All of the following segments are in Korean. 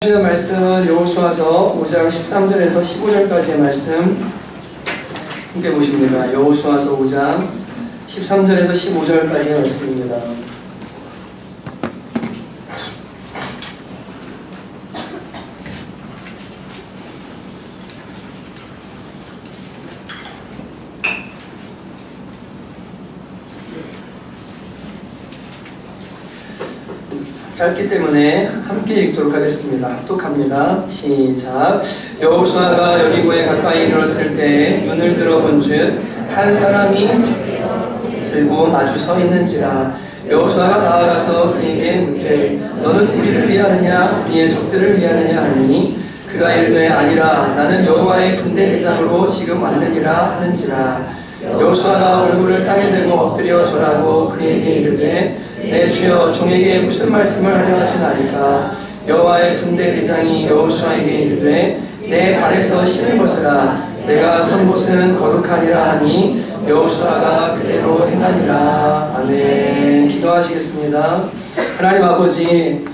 주시는 말씀은 여호수아서 5장 13절에서 15절까지의 말씀 함께 보십니다. 여호수아서 5장 13절에서 15절까지의 말씀입니다. 짧기 때문에 함께 읽도록 하겠습니다. 합독합니다. 시작. 여호수아가 여리고에 가까이 이르렀을 때 눈을 들어본즉 한 사람이 들고 마주 서 있는지라. 여호수아가 나아가서 그에게 묻되 너는 우리를 위하느냐 우리의 적들을 위하느냐 하니 그가 이르되 아니라 나는 여호와의 군대 대장으로 지금 왔느니라 하는지라. 여호수아가 얼굴을 땅에 대고 엎드려 절하고 그에게 이르되 내 주여 종에게 무슨 말씀을 하려 하시나이까. 여호와의 군대 대장이 여호수아에게 이르되 내 발에서 신을 벗으라. 내가 선 곳은 거룩하니라 하니 여호수아가 그대로 행하니라. 아멘. 기도하시겠습니다. 하나님 아버지,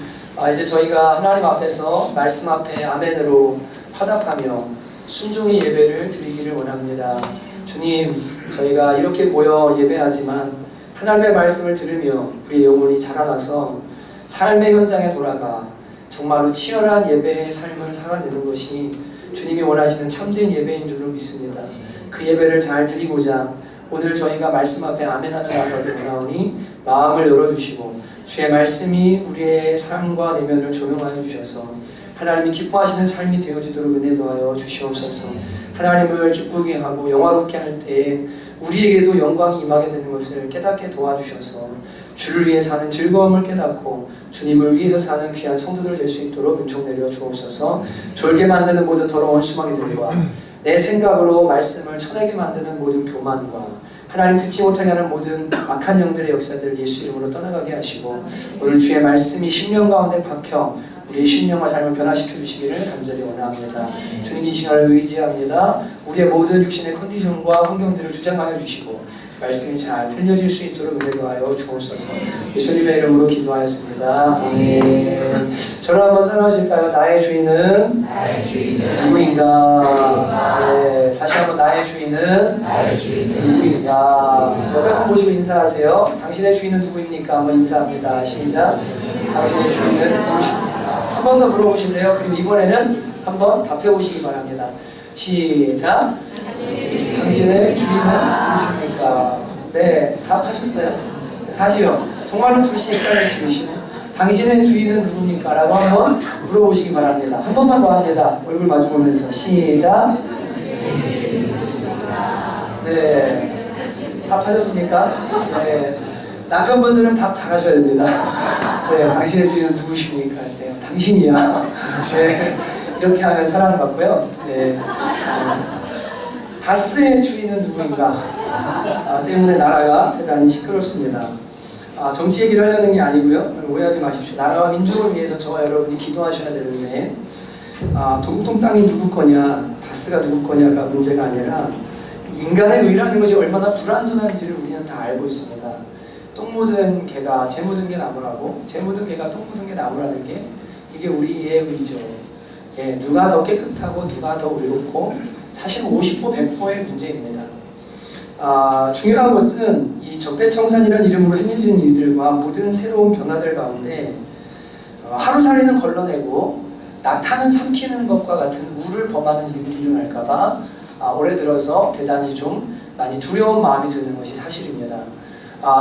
이제 저희가 하나님 앞에서 말씀 앞에 아멘으로 화답하며 순종의 예배를 드리기를 원합니다. 주님, 저희가 이렇게 모여 예배하지만 하나님의 말씀을 들으며 우리의 영혼이 자라나서 삶의 현장에 돌아가 정말로 치열한 예배의 삶을 살아내는 것이 주님이 원하시는 참된 예배인 줄로 믿습니다. 그 예배를 잘 드리고자 오늘 저희가 말씀 앞에 아멘하며 나가기 원하오니 마음을 열어주시고 주의 말씀이 우리의 삶과 내면을 조명하여 주셔서 하나님이 기뻐하시는 삶이 되어지도록 은혜 더하여 주시옵소서. 하나님을 기쁘게 하고 영화롭게 할 때에 우리에게도 영광이 임하게 되는 것을 깨닫게 도와주셔서 주를 위해 사는 즐거움을 깨닫고 주님을 위해서 사는 귀한 성도들 될 수 있도록 은총 내려 주옵소서. 졸게 만드는 모든 더러운 원수마귀들과 내 생각으로 말씀을 쳐내게 만드는 모든 교만과 하나님 듣지 못하게 하는 모든 악한 영들의 역사들 예수 이름으로 떠나가게 하시고 오늘 주의 말씀이 심령 가운데 박혀 우리의 심령과 삶을 변화시켜 주시기를 간절히 원합니다. 주님 이 시간을 의지합니다. 우리의 모든 육신의 컨디션과 환경들을 주장하여 주시고 말씀이 잘 들려질 수 있도록 은혜 더하여 주옵소서. 예수님의 이름으로 기도하였습니다. 아멘. 저를 한번 따라하실까요? 나의 주인은 누구인가? 네, 다시 한번 나의 주인은 누구인가? 옆에 분 보시고 인사하세요. 당신의 주인은 누구입니까? 한번 인사합니다. 시작. 당신의 주인은 누구십니까? 한 번 더 물어보실래요? 그리고 이번에는 한번 답해보시기 바랍니다. 시작. 당신의 주인은 누구십니까? 네, 답하셨어요? 다시요. 정말로 둘씩 헷갈리시네. 당신의 주인은 누굽니까? 라고 한번 물어보시기 바랍니다. 한 번만 더 합니다. 얼굴 마주 보면서 시작. 네, 답하셨습니까? 네. 남편분들은 답 잘하셔야 됩니다. 네, 당신의 주인은 누구십니까? 네, 당신이야. 네, 이렇게 하면 사랑받고요. 네. 다스의 주인은 누구인가? 때문에 나라가 대단히 시끄럽습니다. 정치 얘기를 하려는 게 아니고요. 오해하지 마십시오. 나라와 민족을 위해서 저와 여러분이 기도하셔야 되는데 동통 땅이 누구 거냐, 다스가 누구 거냐가 문제가 아니라 인간의 의라는 것이 얼마나 불완전한지를 우리는 다 알고 있습니다. 똥 묻은 개가 재 묻은 게 나무라고, 재 묻은 개가 똥 묻은 게 나무라는 게 이게 우리의 의죠. 예, 누가 더 깨끗하고 누가 더 의롭고 사실 50% 100%의 문제입니다. 중요한 것은 이 적폐청산이라는 이름으로 행해지는 일들과 모든 새로운 변화들 가운데 하루살이는 걸러내고 낙타는 삼키는 것과 같은 우를 범하는 일들이 일어날까봐 올해 들어서 대단히 좀 많이 두려운 마음이 드는 것이 사실입니다.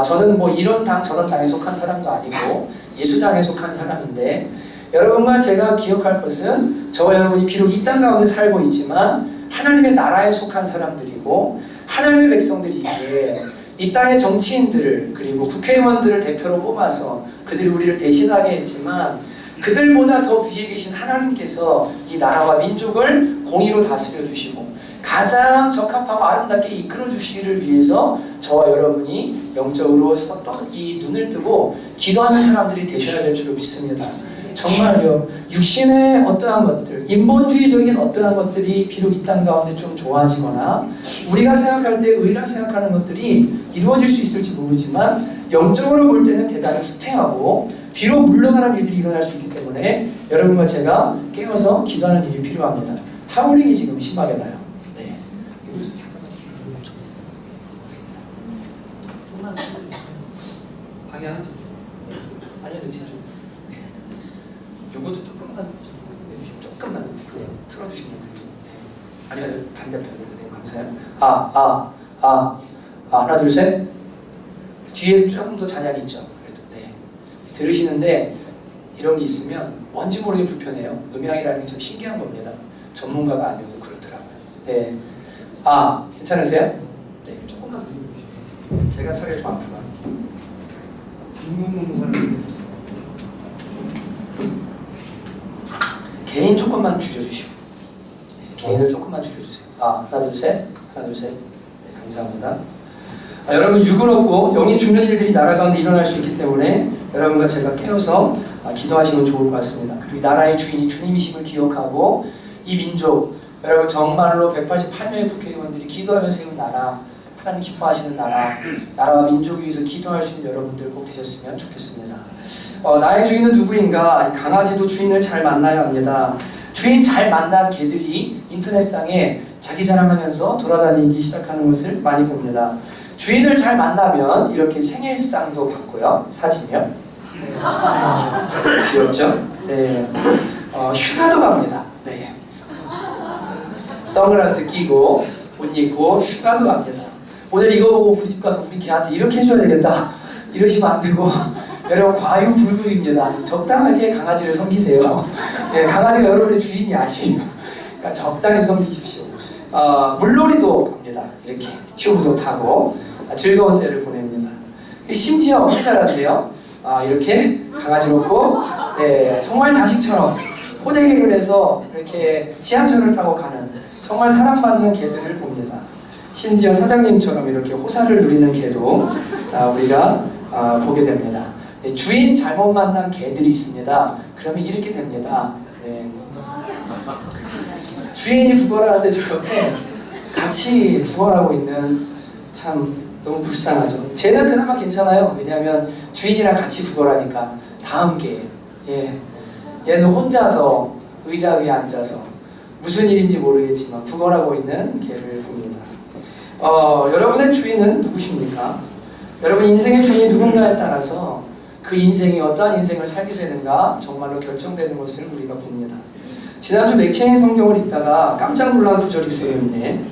저는 뭐 이런 당 저런 당에 속한 사람도 아니고 예수당에 속한 사람인데 여러분과 제가 기억할 것은 저와 여러분이 비록 이 땅 가운데 살고 있지만 하나님의 나라에 속한 사람들이고 하나님의 백성들이기에 이 땅의 정치인들을 그리고 국회의원들을 대표로 뽑아서 그들이 우리를 대신하게 했지만 그들보다 더 위에 계신 하나님께서 이 나라와 민족을 공의로 다스려 주시고 가장 적합하고 아름답게 이끌어 주시기를 위해서 저와 여러분이 영적으로 이 눈을 뜨고 기도하는 사람들이 되셔야 될 줄로 믿습니다. 정말요. 육신의 어떠한 것들, 인본주의적인 어떠한 것들이 비록 이 땅 가운데 좀 좋아지거나 우리가 생각할 때 의라 생각하는 것들이 이루어질 수 있을지 모르지만 영적으로 볼 때는 대단히 후퇴하고 뒤로 물러가는 일들이 일어날 수 있기 때문에 여러분과 제가 깨어서 기도하는 일이 필요합니다. 하울링이 지금 심하게 나요. 네. 방향은 뒤쪽. 아니요, 뒤쪽. 요것도 조금만 틀어주시면 돼요. 아니요, 반대편. 감사해요. 하나, 둘, 셋. 뒤에 조금 더 잔향이 있죠. 그래도 네. 들으시는데 이런 게 있으면 뭔지 모르게 불편해요. 음향이라는 게 참 신기한 겁니다. 전문가가 아니어도 그렇더라고요. 네. 괜찮으세요? 네. 조금만 더 해주시죠. 제가 차라리 좀 아프나. 개인 조금만 줄여주시고. 네, 개인을 조금만 줄여주세요. 하나, 둘, 셋. 하나, 둘, 셋. 네, 감사합니다. 여러분, 육은 없고 영이 죽는 일들이 나라 가운데 일어날 수 있기 때문에 여러분과 제가 깨어서 기도하시면 좋을 것 같습니다. 그리고 이 나라의 주인이 주님이심을 기억하고 이 민족, 여러분 정말로 188명의 국회의원들이 기도하며 세운 나라, 하나님 기뻐하시는 나라와 민족을 위해서 기도할 수 있는 여러분들 꼭 되셨으면 좋겠습니다. 나의 주인은 누구인가? 강아지도 주인을 잘 만나야 합니다. 주인 잘 만난 개들이 인터넷상에 자기 자랑하면서 돌아다니기 시작하는 것을 많이 봅니다. 주인을 잘 만나면 이렇게 생일상도 받고요. 사진이요. 귀엽죠? 네. 휴가도 갑니다. 네. 선글라스 끼고 옷 입고 휴가도 갑니다. 오늘 이거 보고 우리 집 가서 우리 개한테 이렇게 해줘야 되겠다. 이러시면 안 되고 여러분 과유불급입니다. 적당하게 강아지를 섬기세요. 네, 강아지가 여러분의 주인이 아니에요. 그러니까 적당히 섬기십시오. 물놀이도 갑니다. 이렇게 튜브도 타고 즐거운 때를 보냅니다. 심지어 우리나라인데요. 이렇게 강아지 놓고 정말 자식처럼 호되기를 해서 이렇게 지하철을 타고 가는 정말 사랑받는 개들을 봅니다. 심지어 사장님처럼 이렇게 호사를 누리는 개도 우리가 보게 됩니다. 주인 잘못 만난 개들이 있습니다. 그러면 이렇게 됩니다. 주인이 구걸하는데 저 옆에 같이 구걸하고 있는 참 너무 불쌍하죠. 쟤는 그나마 괜찮아요. 왜냐하면 주인이랑 같이 구걸하니까 다음 개. 얘는 혼자서 의자 위에 앉아서 무슨 일인지 모르겠지만 구걸하고 있는 개를 봅니다. 여러분의 주인은 누구십니까? 여러분 인생의 주인이 누군가에 따라서 그 인생이 어떠한 인생을 살게 되는가 정말로 결정되는 것을 우리가 봅니다. 지난주 맥체인 성경을 읽다가 깜짝 놀란 구절이 있었는데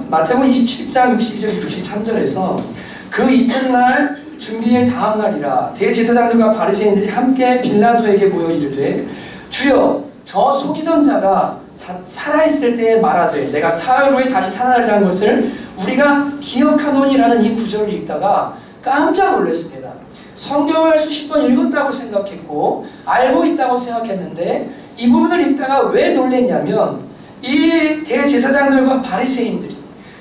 마태복음 27장 62절 63절에서 그 이튿날 준비일 다음 날이라 대제사장들과 바리새인들이 함께 빌라도에게 모여 이르되 주여 저 속이던 자가 살아있을 때에 말하되 내가 사흘 후에 다시 살아나리라는 것을 우리가 기억하노니라는 이 구절을 읽다가 깜짝 놀랐습니다. 성경을 수십 번 읽었다고 생각했고 알고 있다고 생각했는데 이 부분을 읽다가 왜 놀랐냐면 이 대제사장들과 바리새인들이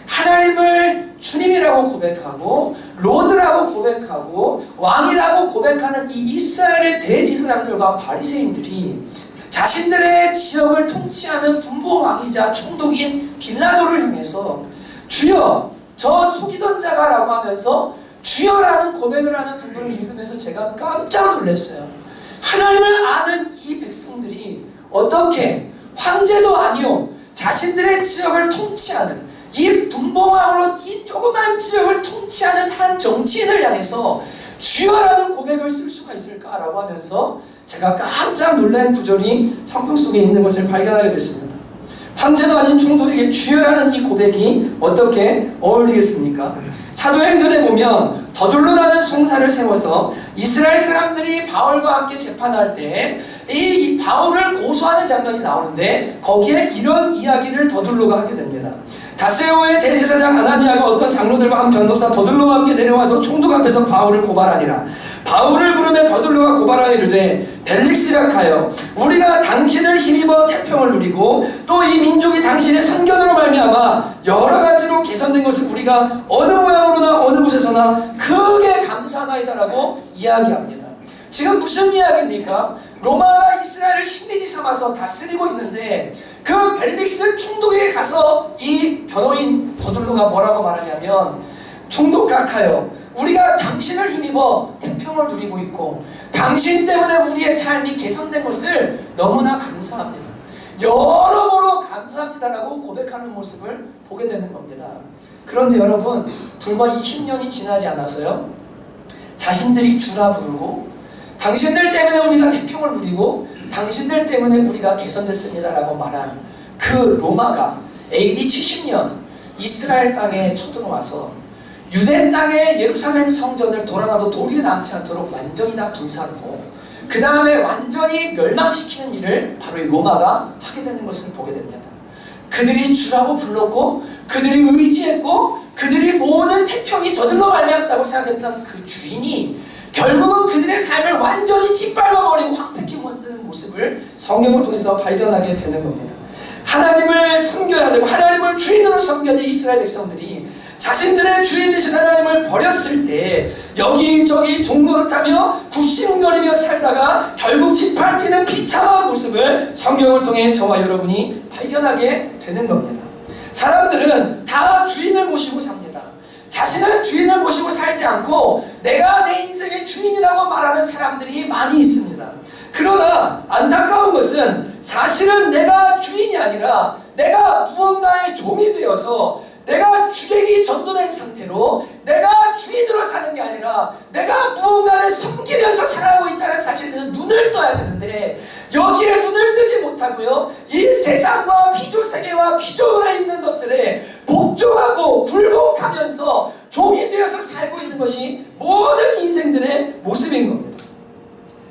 하나님을 주님이라고 고백하고 로드라고 고백하고 왕이라고 고백하는 이 이스라엘의 대제사장들과 바리새인들이 자신들의 지역을 통치하는 분봉왕이자 총독인 빌라도를 향해서 주여 저 속이던 자가 라고 하면서 주여라는 고백을 하는 부분을 읽으면서 제가 깜짝 놀랐어요. 하나님을 아는 이 백성들이 어떻게 황제도 아니요 자신들의 지역을 통치하는 이 분봉왕으로 이 조그만 지역을 통치하는 한 정치인을 향해서 주여라는 고백을 쓸 수가 있을까라고 하면서 제가 깜짝 놀란 구절이 성경 속에 있는 것을 발견하게 됐습니다. 황제도 아닌 총독에게 주여라는 이 고백이 어떻게 어울리겠습니까? 사도행전에 보면 더둘로라는 송사를 세워서 이스라엘 사람들이 바울과 함께 재판할 때 이 바울을 고소하는 장면이 나오는데 거기에 이런 이야기를 더둘로가 하게 됩니다. 다세오의 대제사장 아나니아가 어떤 장로들과 한 변호사 더둘로와 함께 내려와서 총독 앞에서 바울을 고발하니라. 바울을 부르며 더둘로가 고발하여 이르되 벨릭스가 하여 우리가 당신을 힘입어 태평을 누리고 또 이 민족이 당신의 선견으로 말미암아 여러 가지로 개선된 것을 우리가 어느 모양으로나 어느 곳에서나 크게 감사하나이다라고 이야기합니다. 지금 무슨 이야기입니까? 로마가 이스라엘을 식민지 삼아서 다스리고 있는데 그 벨릭스 총독에게 가서 이 변호인 더둘로가 뭐라고 말하냐면 총독 각하여 우리가 당신을 힘입어 태평을 누리고 있고 당신 때문에 우리의 삶이 개선된 것을 너무나 감사합니다. 여러모로 감사합니다라고 고백하는 모습을 보게 되는 겁니다. 그런데 여러분, 불과 20년이 지나지 않아서요, 자신들이 주라 부르고 당신들 때문에 우리가 태평을 누리고 당신들 때문에 우리가 개선됐습니다라고 말한 그 로마가 AD 70년 이스라엘 땅에 쳐들어와서 유대 땅의 예루살렘 성전을 돌아다도 돌이 남지 않도록 완전히 다 불사르고 그 다음에 완전히 멸망시키는 일을 바로 이 로마가 하게 되는 것을 보게 됩니다. 그들이 주라고 불렀고 그들이 의지했고 그들이 모든 태평이 저들로 말미암았다고 생각했던 그 주인이 결국은 그들의 삶을 완전히 짓밟아버리고 황폐케 만드는 모습을 성경을 통해서 발견하게 되는 겁니다. 하나님을 섬겨야 되고 하나님을 주인으로 섬겨야 될 이스라엘 백성들이 자신들의 주인 되신 하나님을 버렸을 때 여기저기 종노릇하며 굽신거리며 살다가 결국 짓밟히는 비참한 모습을 성경을 통해 저와 여러분이 발견하게 되는 겁니다. 사람들은 다 주인을 모시고 삽니다. 자신은 주인을 모시고 살지 않고 내가 내 인생의 주인이라고 말하는 사람들이 많이 있습니다. 그러나 안타까운 것은 사실은 내가 주인이 아니라 내가 무언가의 종이 되어서 내가 주객이 전도된 상태로 내가 주인으로 사는 게 아니라 내가 무언가를 섬기면서 살아가고 있다는 사실에 대해서 눈을 떠야 되는데 여기에 눈을 뜨지 못하고요, 이 세상과 비조세계와 비조원에 있는 것들에 복종하고 굴복하면서 종이 되어서 살고 있는 것이 모든 인생들의 모습인 겁니다.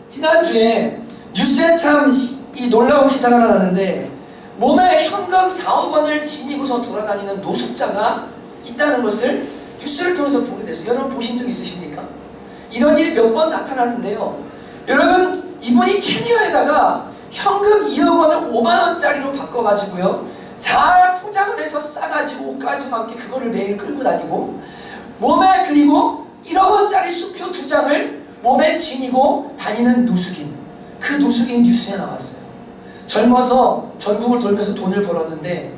지난주에 뉴스에 참 이 놀라운 기사가 나왔는데 몸에 현금 4억 원을 지니고서 돌아다니는 노숙자가 있다는 것을 뉴스를 통해서 보게 됐어요. 여러분 보신 적 있으십니까? 이런 일이 몇 번 나타나는데요. 여러분, 이분이 캐리어에다가 현금 2억 원을 5만 원짜리로 바꿔가지고요, 잘 포장을 해서 싸가지고 옷까지 함께 그거를 매일 끌고 다니고 몸에 그리고 1억 원짜리 수표 2장을 몸에 지니고 다니는 노숙인, 그 노숙인 뉴스에 나왔어요. 젊어서 전국을 돌면서 돈을 벌었는데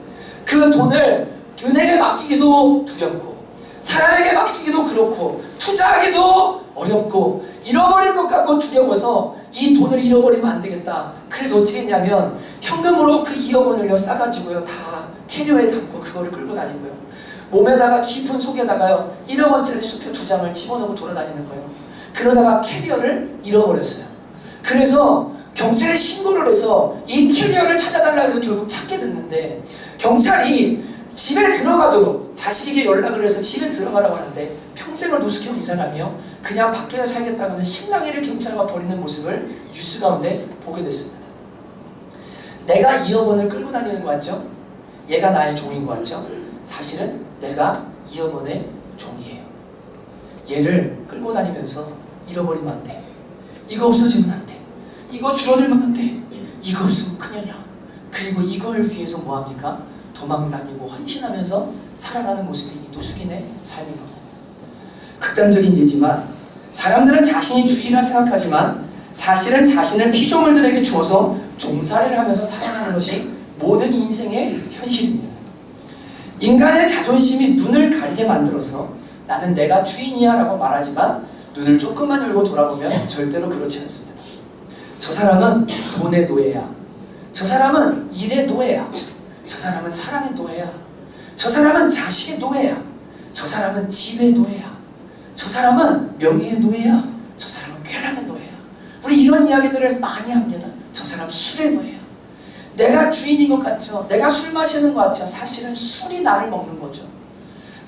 그 돈을 은행에 맡기기도 두렵고 사람에게 맡기기도 그렇고 투자하기도 어렵고 잃어버릴 것 같고 두려워서 이 돈을 잃어버리면 안 되겠다. 그래서 어떻게 했냐면 현금으로 그 2억 원을요 싸가지고요 다 캐리어에 담고 그거를 끌고 다니고요 몸에다가 깊은 속에다가요 1억 원짜리 수표 2장을 집어넣고 돌아다니는 거예요. 그러다가 캐리어를 잃어버렸어요. 그래서 경찰에 신고를 해서 이 캐리어를 찾아달라고 해서 결국 찾게 됐는데 경찰이 집에 들어가도록 자식에게 연락을 해서 집에 들어가라고 하는데 평생을 노숙해온 이 사람이요 그냥 밖에서 살겠다고 하면서 신랑이를 경찰과 버리는 모습을 뉴스 가운데 보게 됐습니다. 내가 2억 원을 끌고 다니는 거 같죠? 얘가 나의 종인 거 같죠? 사실은 내가 2억 원의 종이에요. 얘를 끌고 다니면서 잃어버리면 안 돼. 이거 없어지면 안 돼. 이거 줄어들면 안 돼. 이거 없으면 큰일 나. 그리고 이걸 위해서 뭐합니까? 도망다니고 헌신하면서 살아가는 모습이 이 노숙인의 삶인 겁니다. 극단적인 예지만 사람들은 자신이 주인이라 생각하지만 사실은 자신을 피조물들에게 주어서 종살이를 하면서 살아가는 것이 모든 인생의 현실입니다. 인간의 자존심이 눈을 가리게 만들어서 나는 내가 주인이야 라고 말하지만 눈을 조금만 열고 돌아보면 절대로 그렇지 않습니다. 저 사람은 돈의 노예야. 저 사람은 일의 노예야. 저 사람은 사랑의 노예야. 저 사람은 자식의 노예야. 저 사람은 집의 노예야. 저 사람은 명예의 노예야. 저 사람은 쾌락의 노예야. 우리 이런 이야기들을 많이 합니다. 저 사람 술의 노예야. 내가 주인인 것 같죠? 내가 술 마시는 것 같죠? 사실은 술이 나를 먹는 거죠.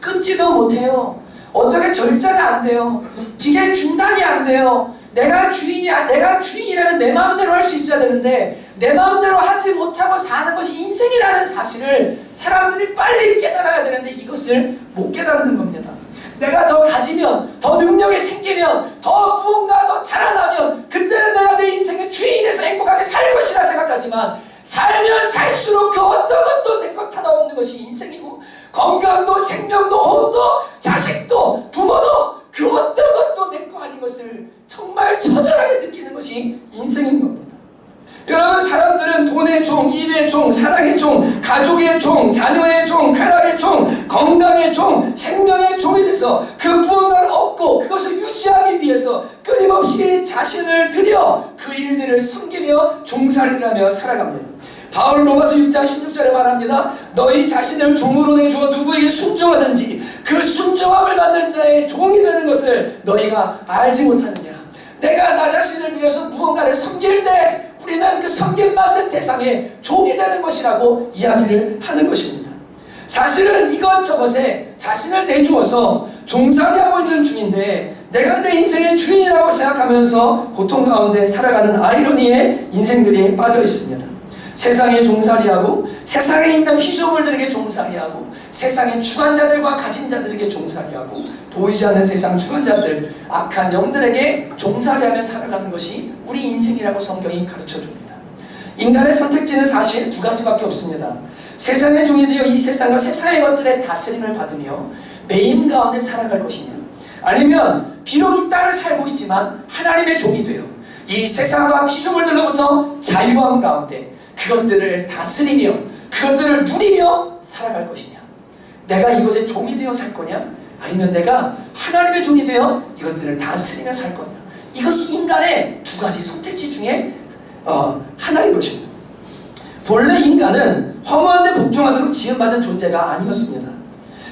끊지도 못해요. 어떻게 절제가 안 돼요. 이게 중단이 안 돼요. 내가 주인이야. 내가 주인이라면 내 마음대로 할 수 있어야 되는데 내 마음대로 하지 못하고 사는 것이 인생이라는 사실을 사람들이 빨리 깨달아야 되는데 이것을 못 깨닫는 겁니다. 내가 더 가지면, 더 능력이 생기면, 더 무언가 더 자라나면 그때는 내가 내 인생의 주인이 돼서 행복하게 살 것이라 생각하지만 살면 살수록 그 어떤 것도 내 것 하나 없는 것이 인생이고 건강도 생명도 호흡도 자식도 부모도 그 어떤 것도 내 거 아닌 것을 정말 처절하게 느끼는 것이 인생인 겁니다. 여러분, 사람들은 돈의 종, 일의 종, 사랑의 종, 가족의 종, 자녀의 종, 쾌락의 종, 건강의 종, 생명의 종이 돼서 그 무언가를 얻고 갖고 그것을 유지하기 위해서 끊임없이 자신을 들여 그 일들을 섬기며 종살이를 하며 살아갑니다. 바울 로마서 6장 16절에 말합니다. 너희 자신을 종으로 내주어 누구에게 순종하든지 그 순종함을 받는 자의 종이 되는 것을 너희가 알지 못하느냐. 내가 나 자신을 들여서 무언가를 섬길 때 우리는 그 섬김받는 대상의 종이 되는 것이라고 이야기를 하는 것입니다. 사실은 이것저것에 자신을 내주어서 종살이하고 있는 중인데 내가 내 인생의 주인이라고 생각하면서 고통 가운데 살아가는 아이러니의 인생들이 빠져 있습니다. 세상에 종살이하고 세상에 있는 피조물들에게 종살이하고 세상의 주관자들과 가진 자들에게 종살이하고 보이지 않는 세상 주관자들, 악한 영들에게 종살이하며 살아가는 것이 우리 인생이라고 성경이 가르쳐줍니다. 인간의 선택지는 사실 두 가지밖에 없습니다. 세상의 종이 되어 이 세상과 세상의 것들의 다스림을 받으며 매임 가운데 살아갈 것이냐, 아니면 비록 이 땅을 살고 있지만 하나님의 종이 되어 이 세상과 피조물들로부터 자유함 가운데 그것들을 다스리며 그것들을 누리며 살아갈 것이냐. 내가 이것의 종이 되어 살 거냐, 아니면 내가 하나님의 종이 되어 이것들을 다스리며 살 거냐. 이것이 인간의 두 가지 선택지 중에 하나인 것입니다. 본래 인간은 허무한 데 복종하도록 지음받은 존재가 아니었습니다.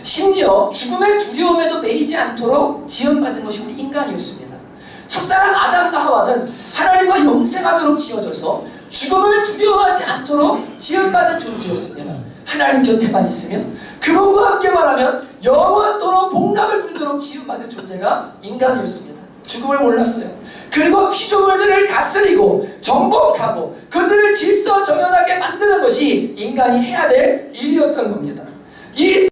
심지어 죽음의 두려움에도 매이지 않도록 지음받은 것이 우리 인간이었습니다. 첫사랑 아담과 하와는 하나님과 영생하도록 지어져서 죽음을 두려워하지 않도록 지음받은 존재였습니다. 하나님 곁에만 있으면 그분과 함께 말하면 영원토록 복락을 누리도록 지음받은 존재가 인간이었습니다. 죽음을 몰랐어요. 그리고 피조물들을 다스리고 정복하고 그들을 질서정연하게 만드는 것이 인간이 해야 될 일이었던 겁니다. 이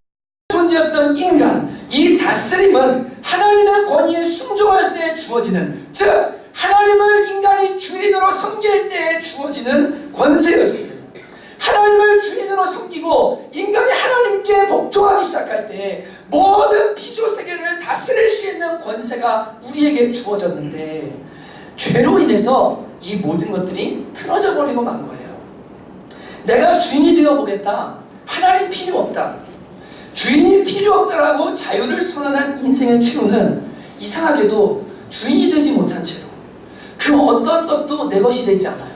존재였던 인간, 이 다스림은 하나님의 권위에 순종할 때 주어지는, 즉 하나님을 인간이 주인으로 섬길 때 주어지는 권세였습니다. 하나님을 주인으로 섬기고 인간이 하나님께 복종하기 시작할 때 모든 피조세계를 다스릴 수 있는 권세가 우리에게 주어졌는데 죄로 인해서 이 모든 것들이 틀어져 버리고 만 거예요. 내가 주인이 되어보겠다, 하나님 필요 없다, 주인이 필요 없다라고 자유를 선언한 인생의 최후는 이상하게도 주인이 되지 못한 채로 그 어떤 것도 내 것이 되지 않아요.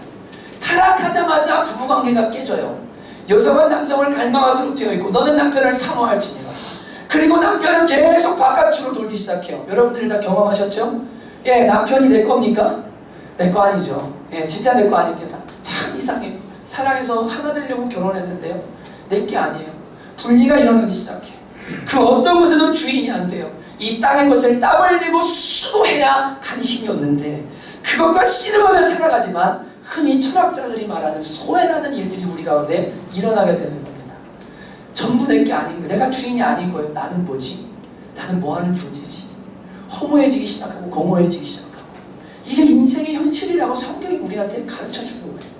타락하자마자 부부관계가 깨져요. 여성은 남성을 갈망하도록 되어 있고 너는 남편을 사모할지니라. 그리고 남편은 계속 바깥으로 돌기 시작해요. 여러분들이 다 경험하셨죠? 예, 남편이 내 겁니까? 내 거 아니죠. 예, 진짜 내 거 아닙니다. 참 이상해요. 사랑해서 하나 되려고 결혼했는데요, 내 게 아니에요. 분리가 일어나기 시작해요. 그 어떤 것에도 주인이 안 돼요. 이 땅의 것을 땀 흘리고 수고해야 간신이었는데 그것과 씨름하며 살아가지만 흔히 철학자들이 말하는 소외라는 일들이 우리 가운데 일어나게 되는 겁니다. 전부 내 게 아닌 거예요. 내가 주인이 아닌 거예요. 나는 뭐지? 나는 뭐하는 존재지? 허무해지기 시작하고 공허해지기 시작하고, 이게 인생의 현실이라고 성경이 우리한테 가르쳐주는 거예요.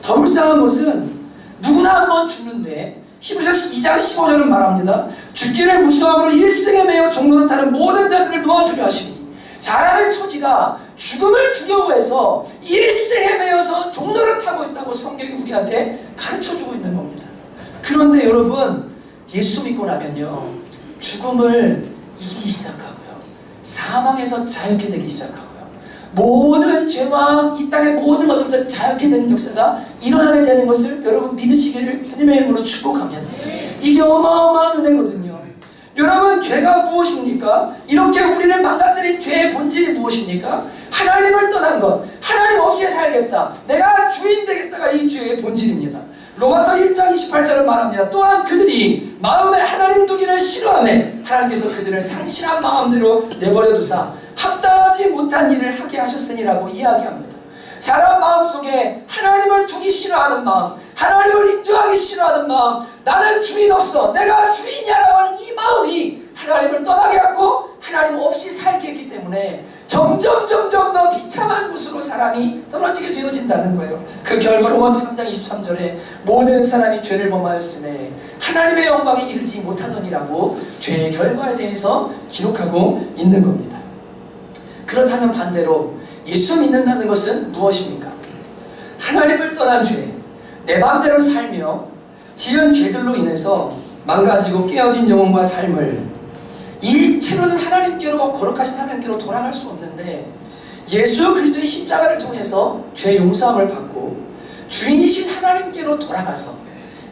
더 불쌍한 것은 누구나 한번 죽는데 히브리서 2장 15절은 말합니다. 죽기를 무서함으로 일생에 매여 종로를 타는 모든 자들을 놓아주려 하시니, 사람의 처지가 죽음을 두려워해서 일생에 매여서 종로를 타고 있다고 성경이 우리한테 가르쳐주고 있는 겁니다. 그런데 여러분, 예수 믿고 나면요, 죽음을 이기기 시작하고요, 사망에서 자유케 되기 시작하고요, 모든 죄와 이 땅의 모든 것들부터 자유케 되는 역사가 일어나게 되는 것을 여러분 믿으시기를 주님의 이름으로 축복합니다. 이게 어마어마한 은혜거든요. 여러분, 죄가 무엇입니까? 이렇게 우리를 망가뜨린 죄의 본질이 무엇입니까? 하나님을 떠난 것, 하나님 없이 살겠다, 내가 주인 되겠다가 이 죄의 본질입니다. 로마서 1장 28절은 말합니다. 또한 그들이 마음에 하나님 두기를 싫어하매 하나님께서 그들을 상실한 마음대로 내버려 두사 합당하지 못한 일을 하게 하셨으니라고 이야기합니다. 사람 마음속에 하나님을 두기 싫어하는 마음, 하나님을 인정하기 싫어하는 마음, 나는 주인 없어, 내가 주인이야라고 하는 이 마음이 하나님을 떠나게 하고 하나님 없이 살게 했기 때문에 점점 더 비참한 곳으로 사람이 떨어지게 되어진다는 거예요. 그 결과 로마서 3장 23절에 모든 사람이 죄를 범하였으매 하나님의 영광에 이르지 못하더니라고 죄의 결과에 대해서 기록하고 있는 겁니다. 그렇다면 반대로 예수 믿는다는 것은 무엇입니까? 하나님을 떠난 죄, 내 마음대로 살며 지은 죄들로 인해서 망가지고 깨어진 영혼과 삶을 이 채로는 하나님께로, 거룩하신 하나님께로 돌아갈 수 없는데 예수 그리스도의 십자가를 통해서 죄 용서함을 받고 주인이신 하나님께로 돌아가서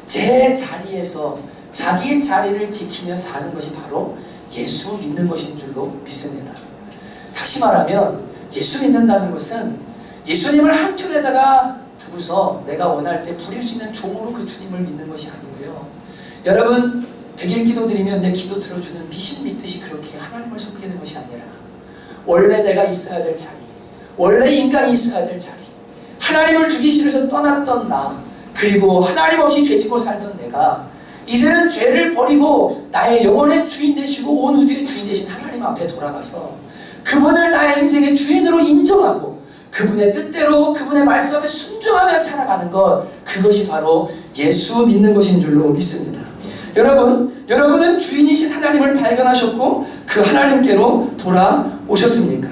제 자리에서 자기의 자리를 지키며 사는 것이 바로 예수 믿는 것인 줄로 믿습니다. 다시 말하면 예수 믿는다는 것은 예수님을 한편에다가 두고서 내가 원할 때 부릴 수 있는 종으로 그 주님을 믿는 것이 아니고요. 여러분 100일 기도 드리면 내 기도 들어주는 미신 믿듯이 그렇게 하나님을 섬기는 것이 아니라 원래 내가 있어야 될 자리, 원래 인간이 있어야 될 자리, 하나님을 주기 싫어서 떠났던 나, 그리고 하나님 없이 죄짓고 살던 내가 이제는 죄를 버리고 나의 영혼의 주인 되시고 온 우주의 주인 되신 하나님 앞에 돌아가서 그분을 나의 인생의 주인으로 인정하고 그분의 뜻대로 그분의 말씀 앞에 순종하며 살아가는 것, 그것이 바로 예수 믿는 것인 줄로 믿습니다. 여러분은 주인이신 하나님을 발견하셨고 그 하나님께로 돌아오셨습니까?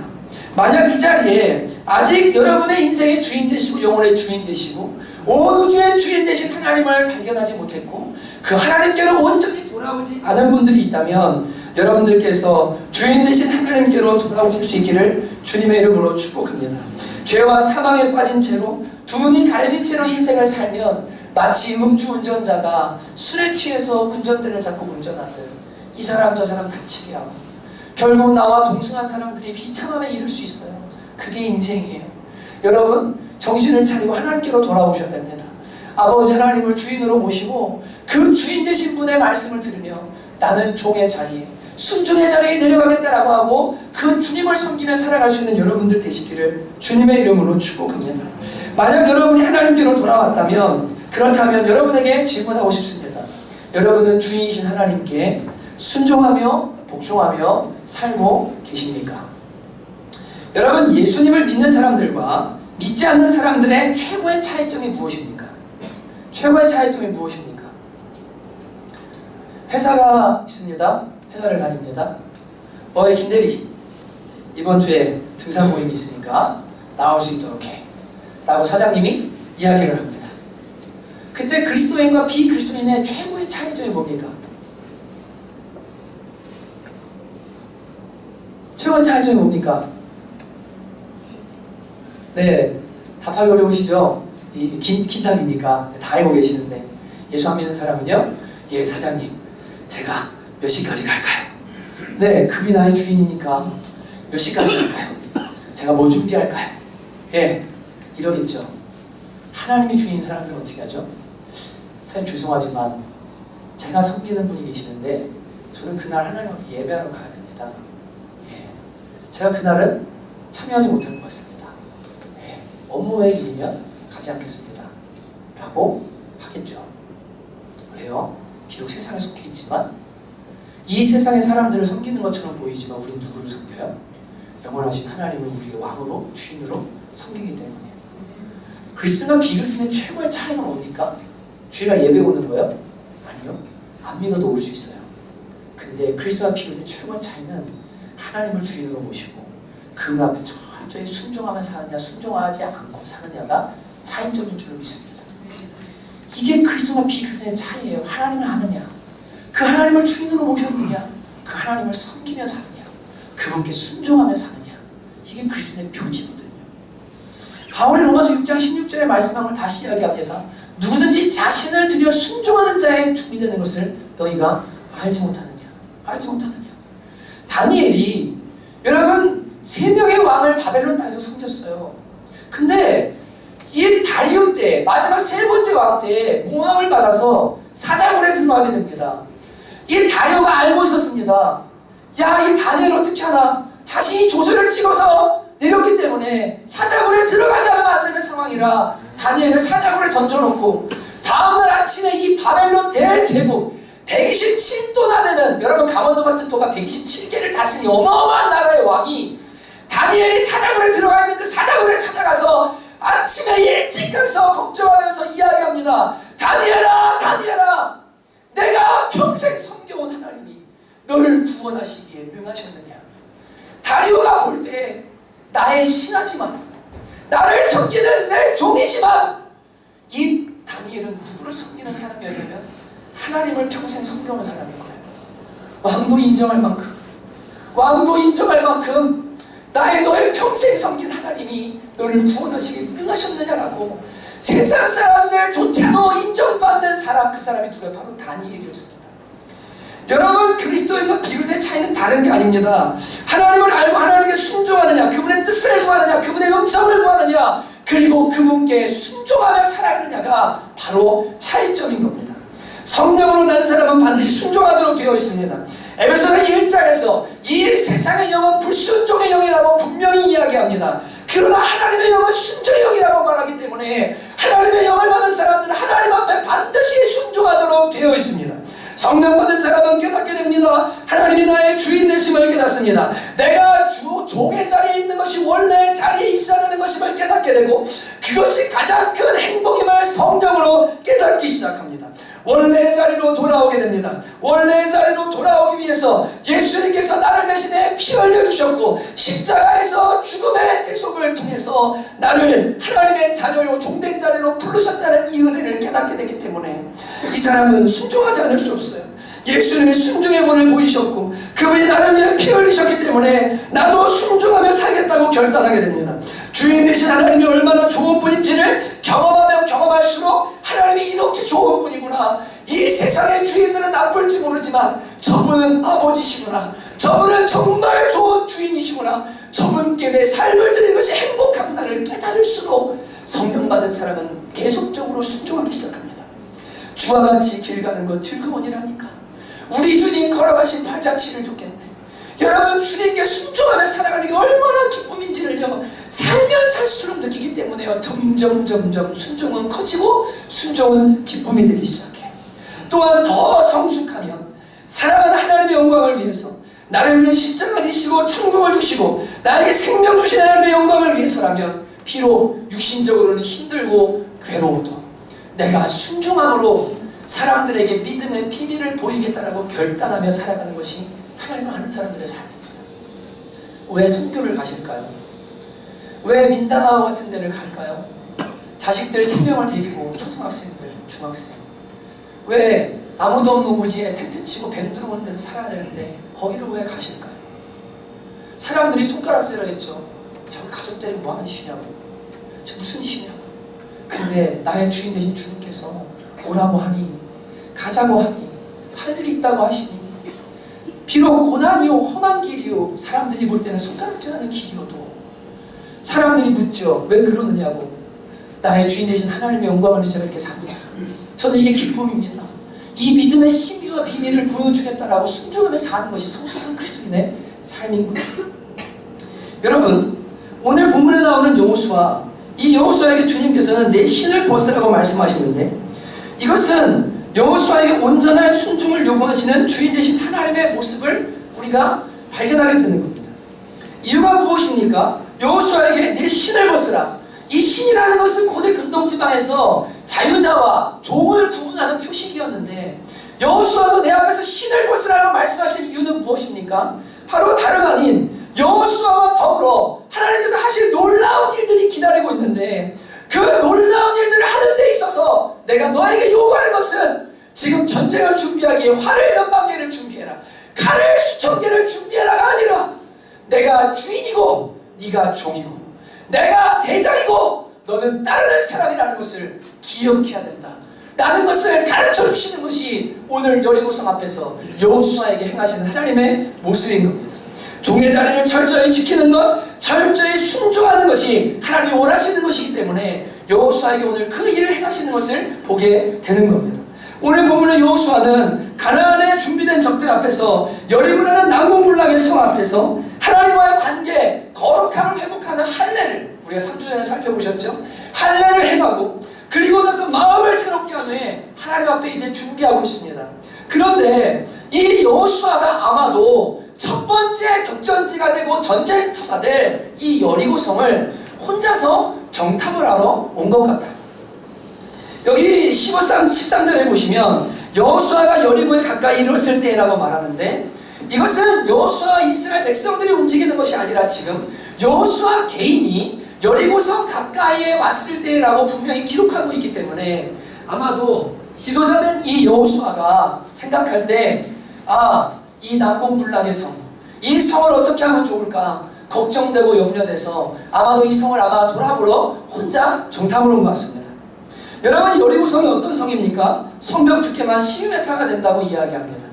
만약 이 자리에 아직 여러분의 인생의 주인 되시고 영혼의 주인 되시고 온 우주의 주인 되신 하나님을 발견하지 못했고 그 하나님께로 온전히 돌아오지 않은 분들이 있다면 여러분들께서 주인 되신 하나님께로 돌아오실 수 있기를 주님의 이름으로 축복합니다. 죄와 사망에 빠진 채로 두 눈이 가려진 채로 인생을 살면 마치 음주운전자가 술에 취해서 운전대를 잡고 운전하듯 이 사람 저 사람 다치게 하고 결국 나와 동승한 사람들이 비참함에 이를 수 있어요. 그게 인생이에요. 여러분 정신을 차리고 하나님께로 돌아오셔야 됩니다. 아버지 하나님을 주인으로 모시고 그 주인 되신 분의 말씀을 들으며 나는 종의 자리에 순종의 자리에 내려가겠다라고 하고 그 주님을 섬기며 살아갈 수 있는 여러분들 되시기를 주님의 이름으로 축복합니다. 만약 여러분이 하나님께로 돌아왔다면 그렇다면 여러분에게 질문하고 싶습니다. 여러분은 주인이신 하나님께 순종하며 복종하며 살고 계십니까? 여러분 예수님을 믿는 사람들과 믿지 않는 사람들의 최고의 차이점이 무엇입니까? 최고의 차이점이 무엇입니까? 회사가 있습니다. 회사를 다닙니다. 김대리 이번 주에 등산 모임이 있으니까 나올 수 있도록 해 라고 사장님이 이야기를 합니다. 그때 그리스도인과 비그리스도인의 최고의 차이점이 뭡니까? 최고의 차이점이 뭡니까? 네, 답하기 어려우시죠? 긴 답이니까 다 알고 계시는데 예수 안 믿는 사람은요? 예, 사장님 제가 몇 시까지 갈까요? 네, 그게 나의 주인이니까 몇 시까지 갈까요? 제가 뭐 준비할까요? 예, 이러겠죠. 하나님이 주인인 사람들은 어떻게 하죠? 사장님 죄송하지만 제가 섬기는 분이 계시는데 저는 그날 하나님 앞에 예배하러 가야 됩니다. 예, 제가 그날은 참여하지 못할 것 같습니다. 예, 업무의 일이면 가지 않겠습니다. 라고 하겠죠. 왜요? 비록 세상에 속해 있지만 이 세상의 사람들을 섬기는 것처럼 보이지만 우리는 누구를 섬겨요? 영원하신 하나님을 우리의 왕으로 주인으로 섬기기 때문이에요. 그리스도인과 비그리스도인의 최고의 차이가 뭡니까? 주일날 예배 오는 거예요? 아니요. 안 믿어도 올 수 있어요. 근데 그리스도와 비그리스도의 최고의 차이는 하나님을 주인으로 모시고 그분 앞에 철저히 순종하며 사느냐 순종하지 않고 사느냐가 차이점인 줄로 믿습니다. 이게 그리스도와 비그리스도의 차이예요. 하나님을 아느냐, 그 하나님을 주인으로 모셨느냐, 그 하나님을 섬기며 사느냐, 그분께 순종하며 사느냐, 이게 그리스도의 표지거든요. 바울이 로마서 6장 16절에 말씀한 걸 다시 이야기합니다. 누구든지 자신을 들여 순종하는 자의 종이 되는 것을 너희가 알지 못하느냐, 알지 못하느냐. 다니엘이 여러분 3명의 왕을 바벨론 땅에서 섬겼어요. 근데 이 다리오 때 마지막 3번째 왕 때 모함을 받아서 사자굴에 들어가게 됩니다. 이 다리오가 알고 있었습니다. 야, 이 다니엘 어떻게 하나? 자신이 조서를 찍어서 내렸기 때문에 사자굴에 들어가지 않으면 안 되는 상황이라 다니엘을 사자굴에 던져놓고 다음날 아침에 이 바벨론 대제국 127도나 되는, 여러분 강원도 같은 도가 127개를 다스린 어마어마한 나라의 왕이 다니엘이 사자굴에 들어가 있는 그 사자굴에 찾아가서 아침에 일찍 가서 걱정하면서 이야기합니다. 다니엘아, 다니엘아, 내가 평생 섬겨온 하나님이 너를 구원하시기에 능하셨느냐. 다리오가 볼 때 나의 신하지만 나를 섬기는 내 종이지만 이 다니엘은 누구를 섬기는 사람이냐면 하나님을 평생 섬겨온 사람인 거예요. 왕도 인정할 만큼 왕도 인정할 만큼 너의 평생 섬긴 하나님이 너를 구원하시기 능하셨느냐라고 세상 사람들조차도 인정받는 사람, 그 사람이 누가 바로 다니엘이었습니다. 여러분, 그리스도인과 비교된 차이는 다른 게 아닙니다. 하나님을 알고 하나님께 순종하느냐, 그분의 뜻을 구하느냐, 그분의 음성을 구하느냐, 그리고 그분께 순종하며 살아가느냐가 바로 차이점인 겁니다. 성령으로 난 사람은 반드시 순종하도록 되어 있습니다. 에베소서 1장에서 이 세상의 영은 불순종의 영이라고 분명히 이야기합니다. 그러나 하나님의 영은 순종의 영이라고 말하기 때문에 하나님의 영을 받은 사람들은 하나님 앞에 반드시 순종하도록 되어 있습니다. 성령 받은 사람은 깨닫게 됩니다. 하나님이 나의 주인 되심을 깨닫습니다. 내가 종의 자리에 있는 것이 원래의 자리에 있어야 되는 것임을 깨닫게 되고, 그것이 가장 큰 행복임을 성령으로 깨닫기 시작합니다. 원래의 자리로 돌아오게 됩니다. 원래의 자리로 돌아오기 위해서 예수님께서 나를 대신에 피 흘려주셨고, 십자가에서 죽음의 대속을 통해서 나를 하나님의 자녀요 종된 자리로 부르셨다는 이 은혜를 깨닫게 되기 때문에 이 사람은 순종하지 않을 수 없어요. 예수님이 순종의 본을 보이셨고 그분이 나를 위해 피 흘리셨기 때문에 나도 순종하며 살겠다고 결단하게 됩니다. 주인 되신 하나님이 얼마나 좋은 분인지를 경험하면 경험할수록 하나님이 이렇게 좋은 분이구나, 이 세상의 주인들은 나쁠지 모르지만 저분은 아버지시구나, 저분은 정말 좋은 주인이시구나, 저분께 내 삶을 드리는 것이 행복한가를 깨달을수록 성령 받은 사람은 계속적으로 순종하기 시작합니다. 주와 같이 길 가는 건 즐거운이라니까. 우리 주님 걸어가신 발자취를 줬겠네. 여러분, 주님께 순종하며 살아가는 게 얼마나 기쁨인지를요, 살면 살수록 느끼기 때문에요. 점점 순종은 커지고 순종은 기쁨이 되기 시작해요. 또한 더 성숙하면 사랑하는 하나님의 영광을 위해서, 나를 위해 십자가 지시고 천국을 주시고 나에게 생명 주신 하나님의 영광을 위해서라면 비록 육신적으로는 힘들고 괴로워도 내가 순종함으로 사람들에게 믿음의 비밀을 보이겠다라고 결단하며 살아가는 것이 하나님을 아는 사람들의 삶입니다. 왜 선교를 가실까요? 왜 민다나오 같은 데를 갈까요? 자식들 3명을 데리고, 초등학생들, 중학생, 왜 아무도 없는 고지에 텐트 치고 뱀 들어오는 데서 살아야 되는데 거기를 왜 가실까요? 사람들이 손가락질하겠죠. 저 가족 데리고 뭐하는 짓이냐고, 저 무슨 짓이냐고. 근데 나의 주인 되신 주님께서 오라고 하니, 가자고 하니, 할 일이 있다고 하시니, 비록 고난이요 험한 길이요 사람들이 볼 때는 손가락질하는 길이어도 사람들이 묻죠. 왜 그러느냐고. 나의 주인 되신 하나님의 영광을 위해서 이렇게 삽니다. 저는 이게 기쁨입니다. 이 믿음의 신비와 비밀을 보여주겠다라고 순종하며 사는 것이 성숙한 그리스도인의 삶인 겁니다. 여러분, 오늘 본문에 나오는 여호수아, 이 여호수아에게 주님께서는 내 신을 벗으라고 말씀하시는데, 이것은 여호수아에게 온전한 순종을 요구하시는 주인 되신 하나님의 모습을 우리가 발견하게 되는 겁니다. 이유가 무엇입니까? 여호수아에게 내 신을 벗으라. 이 신이라는 것은 고대 근동지방에서 자유자와 종을 구분하는 표식이었는데, 여호수아도 내 앞에서 신을 벗으라고 말씀하신 이유는 무엇입니까? 바로 다름 아닌 여호수아와 더불어 하나님께서 하실 놀라운 일들이 기다리고 있는데, 그 놀라운 일들을 하는 데 있어서 내가 너에게 요구하는 것은 지금 전쟁을 준비하기에 활을 몇만 개를 준비해라, 칼을 수천 개를 준비해라가 아니라 내가 주인이고 네가 종이고 내가 대장이고 너는 따르는 사람이라는 것을 기억해야 된다 라는 것을 가르쳐 주시는 것이 오늘 여리고성 앞에서 여호수아에게 행하시는 하나님의 모습인 겁니다. 종의 자리를 철저히 지키는 것, 철저히 순종하는 것이 하나님이 원하시는 것이기 때문에 여호수아에게 오늘 그 일을 행하시는 것을 보게 되는 겁니다. 오늘 본문의 여호수아는 가나안에 준비된 적들 앞에서, 여리고라는 난공불락의 성 앞에서 하나님과의 관계, 거룩함을 회복하는 할례를, 우리가 3주 전에 살펴보셨죠? 할례를 행하고 그리고 나서 마음을 새롭게 하며 하나님 앞에 이제 준비하고 있습니다. 그런데 이 여호수아가 아마도 첫 번째 격전지가 되고 전쟁터가 될 이 여리고성을 혼자서 정탐을 하러 온 것 같아요. 여기 13절에 보시면 여호수아가 여리고에 가까이 이르렀을 때라고 말하는데, 이것은 여호수아와 이스라엘 백성들이 움직이는 것이 아니라 지금 여호수아 개인이 여리고성 가까이에 왔을 때라고 분명히 기록하고 있기 때문에 아마도 지도자는 이 여호수아가 생각할 때, 이 난공불락의 성, 이 성을 어떻게 하면 좋을까 걱정되고 염려돼서 아마도 이 성을 돌아보러 혼자 정탐을 온 것 같습니다. 여러분, 여리고 성이 어떤 성입니까? 성벽 두께만 12m가 된다고 이야기합니다.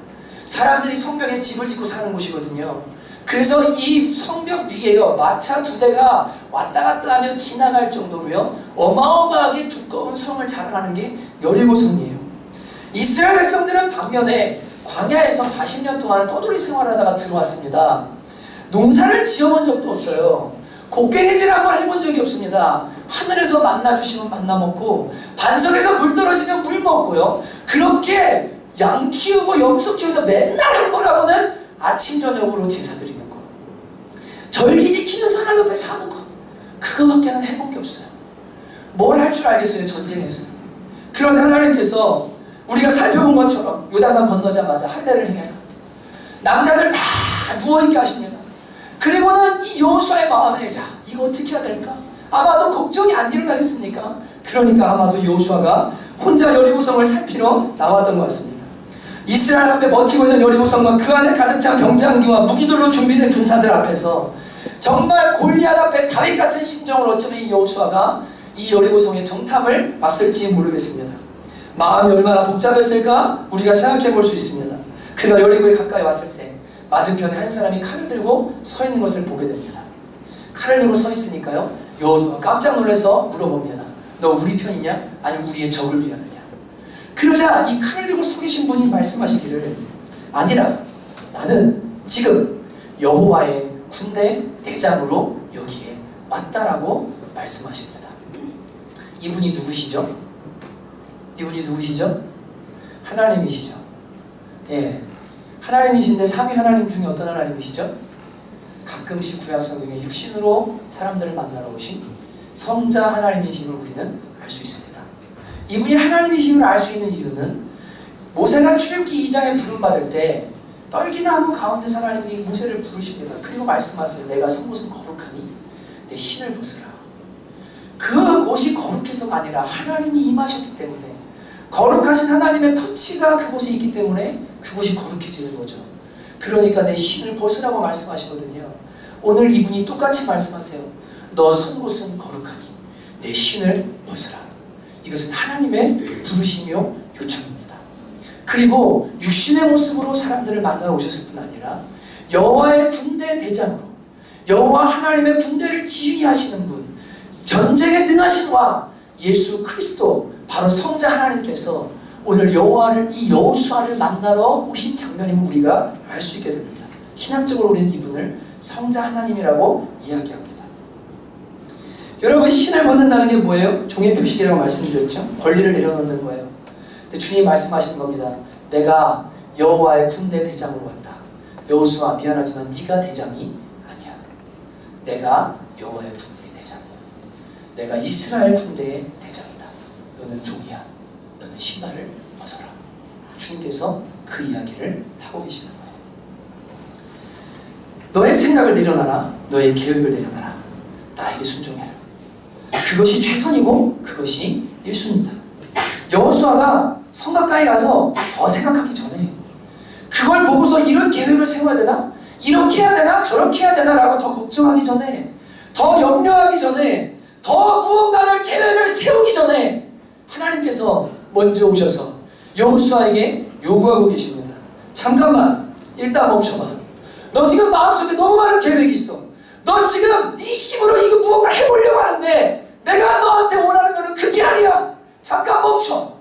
사람들이 성벽에 집을 짓고 사는 곳이거든요. 그래서 이 성벽 위에요, 마차 2대가 왔다 갔다 하면 지나갈 정도로요 어마어마하게 두꺼운 성을 자랑하는 게 여리고 성이에요. 이스라엘 백성들은 반면에 광야에서 40년 동안 떠돌이 생활하다가 들어왔습니다. 농사를 지어본 적도 없어요. 곡괭이질 한번 해본 적이 없습니다. 하늘에서 만나 주시면 만나 먹고 반석에서 물 떨어지면 물 먹고요. 그렇게 양 키우고 염소 키워서 맨날 한 번 하고는 아침 저녁으로 제사 드리는 거, 절기 지키면서 하나님 옆에 사는 거, 그거밖에는 해본 게 없어요. 뭘 할 줄 알겠어요, 전쟁에서. 그런데 하나님께서 우리가 살펴본 것처럼 요단강 건너자마자 할례를 행해라. 남자들 다 누워있게 하십니다. 그리고는 이 여호수아의 마음에 야, 이거 어떻게 해야 될까? 아마도 걱정이 안 일어나겠습니까? 그러니까 아마도 여호수아가 혼자 여리고성을 살피러 나왔던 것 같습니다. 이스라엘 앞에 버티고 있는 여리고성과 그 안에 가득 찬 병장기와 무기들로 준비된 군사들 앞에서 정말 골리앗 앞에 다윗 같은 심정을 어쩌면 이 여호수아가 이 여리고성의 정탐을 왔을지 모르겠습니다. 마음이 얼마나 복잡했을까 우리가 생각해 볼 수 있습니다. 그가 여리고에 가까이 왔을 때 맞은편에 한 사람이 칼을 들고 서 있는 것을 보게 됩니다. 칼을 들고 서 있으니까요 여호수아가 깜짝 놀라서 물어봅니다. 너 우리 편이냐? 아니면 우리의 적을 위하느냐? 그러자 이 칼을 들고 서 계신 분이 말씀하시기를 아니라 나는 지금 여호와의 군대 대장으로 여기에 왔다라고 말씀하십니다. 이분이 누구시죠? 이분이 누구시죠? 하나님이시죠. 예, 하나님이신데 삼위 하나님 중에 어떤 하나님이시죠? 가끔씩 구약 성경에 육신으로 사람들을 만나러 오신 성자 하나님이심을 우리는 알 수 있습니다. 이분이 하나님이심을 알 수 있는 이유는 모세가 출애굽기 2장에 부름받을 때 떨기나무 가운데서 하나님이 모세를 부르십니다. 그리고 말씀하세요. 내가 선 곳은 거룩하니 내 신을 벗으라. 그 곳이 거룩해서가 아니라 하나님이 임하셨기 때문에, 거룩하신 하나님의 터치가 그곳에 있기 때문에 그곳이 거룩해지는 거죠. 그러니까 내 신을 벗으라고 말씀하시거든요. 오늘 이분이 똑같이 말씀하세요. 너 선 곳은 거룩하니 내 신을 벗으라. 이것은 하나님의 부르심이요 요청입니다. 그리고 육신의 모습으로 사람들을 만나러 오셨을 뿐 아니라 여호와의 군대 대장으로, 여호와 하나님의 군대를 지휘하시는 분, 전쟁에 능하신 왕 예수 그리스도, 바로 성자 하나님께서 오늘 이 여호수아를 만나러 오신 장면임을 우리가 알 수 있게 됩니다. 신학적으로 우리는 이분을 성자 하나님이라고 이야기합니다. 여러분, 신을 벗는다는 게 뭐예요? 종의 표식이라고 말씀드렸죠. 권리를 내려놓는 거예요. 근데 주님 말씀하시는 겁니다. 내가 여호와의 군대 대장으로 왔다. 여호수아, 미안하지만 네가 대장이 아니야. 내가 여호와의 군대의 대장이야. 내가 이스라엘 군대의 대장이다. 너는 종이야. 너는 신발을 벗어라. 주님께서 그 이야기를 하고 계시는 거예요. 너의 생각을 내려놔라. 너의 계획을 내려놔라. 나에게 순종해라. 그것이 최선이고 그것이 1순위다. 여호수아가 성 가까이 가서 더 생각하기 전에 그걸 보고서 이런 계획을 세워야 되나? 이렇게 해야 되나? 저렇게 해야 되나? 라고 더 걱정하기 전에, 더 염려하기 전에, 더 무언가를 계획을 세우기 전에 하나님께서 먼저 오셔서 여호수아에게 요구하고 계십니다. 잠깐만, 일단 멈춰봐. 너 지금 마음속에 너무 많은 계획이 있어. 너 지금 네 힘으로 이거 무언가를 해보려고 하는데 내가 너한테 원하는 거는 그게 아니야. 잠깐 멈춰.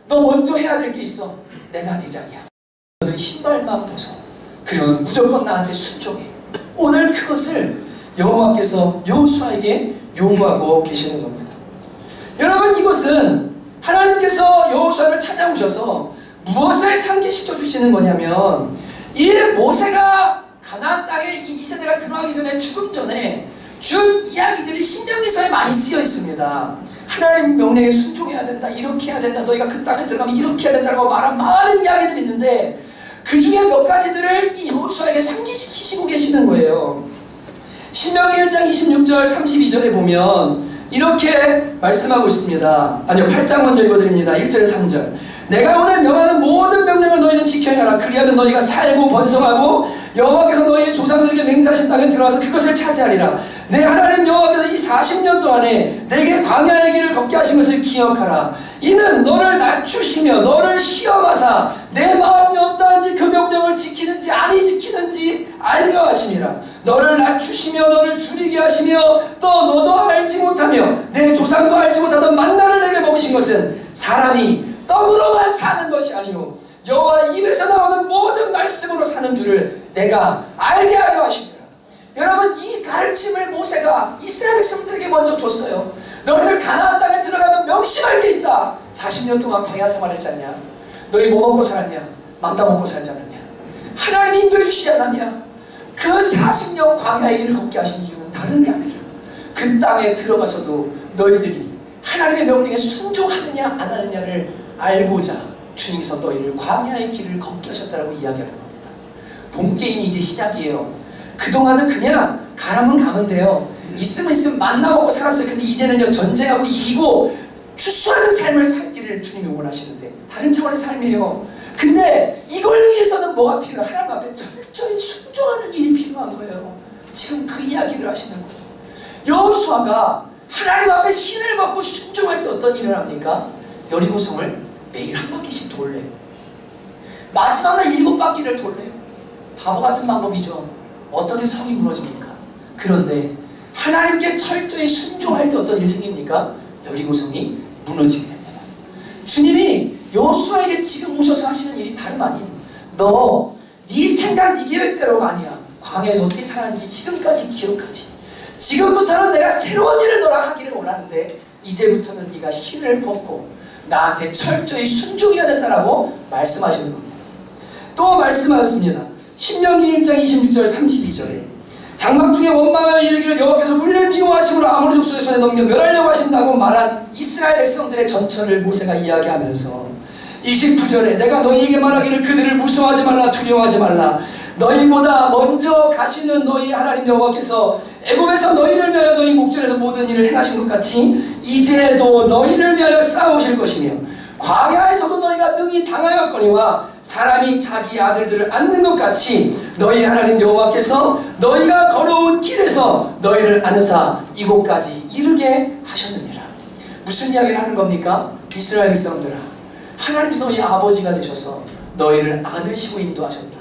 너 먼저 해야 될 게 있어. 내가 대장이야. 너는 신발만 벗어. 그리고 무조건 나한테 순종해. 오늘 그것을 여호와께서 여호수아에게 요구하고 계시는 겁니다. 여러분, 이것은 하나님께서 여호수아를 찾아오셔서 무엇을 상기시켜 주시는 거냐면, 이 모세가 가나안 땅에 이 2세대가 들어가기 전에, 죽음 전에 준 이야기들이 신명기서에 많이 쓰여 있습니다. 하나님 명령에 순종해야 된다, 이렇게 해야 된다, 너희가 그 땅에 들어가면 이렇게 해야 된다고 말한 많은 이야기들이 있는데 그 중에 몇 가지들을 이 여호수아에게 상기시키시고 계시는 거예요. 신명기 1장 26절 32절에 보면 이렇게 말씀하고 있습니다. 아니요, 8장 먼저 읽어드립니다. 1절 3절. 내가 오늘 명하는 모든 명령을 너희는 지켜야 하라. 그리하면 너희가 살고 번성하고 여호와께서 너희의 조상들에게 맹세하신 땅에 들어와서 그것을 차지하리라. 내 하나님 여호와께서 이 40년 동안에 내게 광야의 길을 걷게 하신 것을 기억하라. 이는 너를 낮추시며 너를 시험하사 내 마음이 어떠한지 그 명령을 지키는지 아니 지키는지 알려 하심이라. 너를 낮추시며 너를 줄이게 하시며 또 너도 알지 못하며 내 조상도 알지 못하던 만나를 내게 먹이신 것은 사람이 떡으로만 사는 것이 아니요 여호와 입에서 나오는 모든 말씀으로 사는 줄을 내가 알게 하려 하십니다. 여러분, 이 가르침을 모세가 이스라엘 백성들에게 먼저 줬어요. 너희들 가나안 땅에 들어가면 명심할 게 있다. 40년 동안 광야 생활을 했잖냐? 너희 뭐 먹고 살았냐? 만나 먹고 살지 않았냐? 하나님이 인도해 주시지 않았냐? 그 40년 광야의 길을 걷게 하신 이유는 다른 게 아니라 그 땅에 들어가서도 너희들이 하나님의 명령에 순종하느냐 안 하느냐를 알고자 주님께서 너희를 광야의 길을 걷게 하셨다라고 이야기하는 겁니다. 본 게임이 이제 시작이에요. 그동안은 그냥 가라면 가면 돼요. 있으면 만나 먹고 살았어요. 근데 이제는요, 전쟁하고 이기고 추수하는 삶을 살기를 주님이 원하시는데 다른 차원의 삶이에요. 근데 이걸 위해서는 뭐가 필요해요? 하나님 앞에 철저히 순종하는 일이 필요한 거예요. 지금 그 이야기를 하시는 거예요. 여호수아가 하나님 앞에 신을 받고 순종할 때 어떤 일을 합니까? 여리고성을 매일 한 바퀴씩 돌래요. 마지막 날 7바퀴를 돌래요. 바보 같은 방법이죠. 어떻게 성이 무너집니까? 그런데 하나님께 철저히 순종할 때 어떤 일이 생깁니까? 여리고성이 무너지게 됩니다. 주님이 여호수아에게 지금 오셔서 하시는 일이 다름 아니에요. 너 네 생각, 네 계획대로가 아니야. 광야에서 어떻게 살았는지 지금까지 기억하지. 지금부터는 내가 새로운 일을 너랑 하기를 원하는데 이제부터는 네가 신을 벗고 나한테 철저히 순종해야 된다라고 말씀하시는 겁니다. 또 말씀하셨습니다. 신명기 1장 26절 32절에 장막 중에 원망하여 이르기를 여호와께서 우리를 미워하심으로 아모리 족속의 손에 넘겨 멸하려고 하신다고 말한 이스라엘 백성들의 전철을 모세가 이야기하면서 29절에 내가 너희에게 말하기를 그들을 무서워하지 말라 두려워하지 말라. 너희보다 먼저 가시는 너희 하나님 여호와께서 애굽에서 너희를 위하여 너희 목전에서 모든 일을 행하신 것 같이 이제도 너희를 위하여 싸우실 것이며 광야에서도 너희가 능히 당하였거니와 사람이 자기 아들들을 안는 것 같이 너희 하나님 여호와께서 너희가 걸어온 길에서 너희를 안으사 이곳까지 이르게 하셨느니라. 무슨 이야기를 하는 겁니까? 이스라엘 백성들아, 하나님께서 너희 아버지가 되셔서 너희를 안으시고 인도하셨다.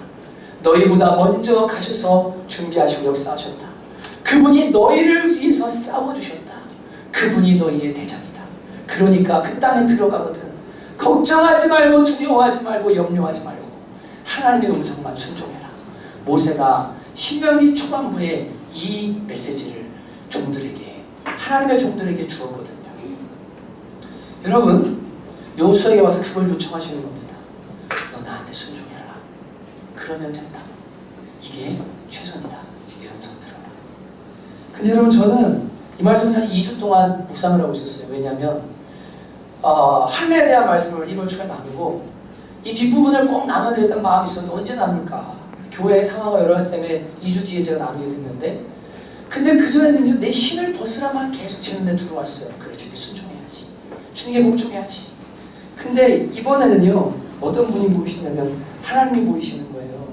너희보다 먼저 가셔서 준비하시고 역사하셨다. 그분이 너희를 위해서 싸워주셨다. 그분이 너희의 대장이다. 그러니까 그 땅에 들어가거든 걱정하지 말고 두려워하지 말고 염려하지 말고 하나님의 음성만 순종해라. 모세가 신명기 초반부에 이 메시지를 종들에게, 하나님의 종들에게 주었거든요. 여러분, 여호수아에게 와서 그걸 요청하시는 겁니다. 너 나한테 순종해라. 그러면 된다. 이게 최선이다. 내 음성 들어라. 근데 여러분, 저는 이 말씀을 사실 2주 동안 묵상을 하고 있었어요. 왜냐하면 할례에 대한 말씀을 이번 주에 나누고 이 뒷부분을 꼭 나눠야 되겠다는 마음이 있었는데 언제 나눌까? 교회의 상황과 여러 가지 때문에 2주 뒤에 제가 나누게 됐는데, 근데 그전에는요, 내 신을 벗으라만 계속 제 눈에 들어왔어요. 그래, 주님 순종해야지. 주님께 복종해야지. 근데 이번에는요, 어떤 분이 보이시냐면 하나님이 보이시는 거예요.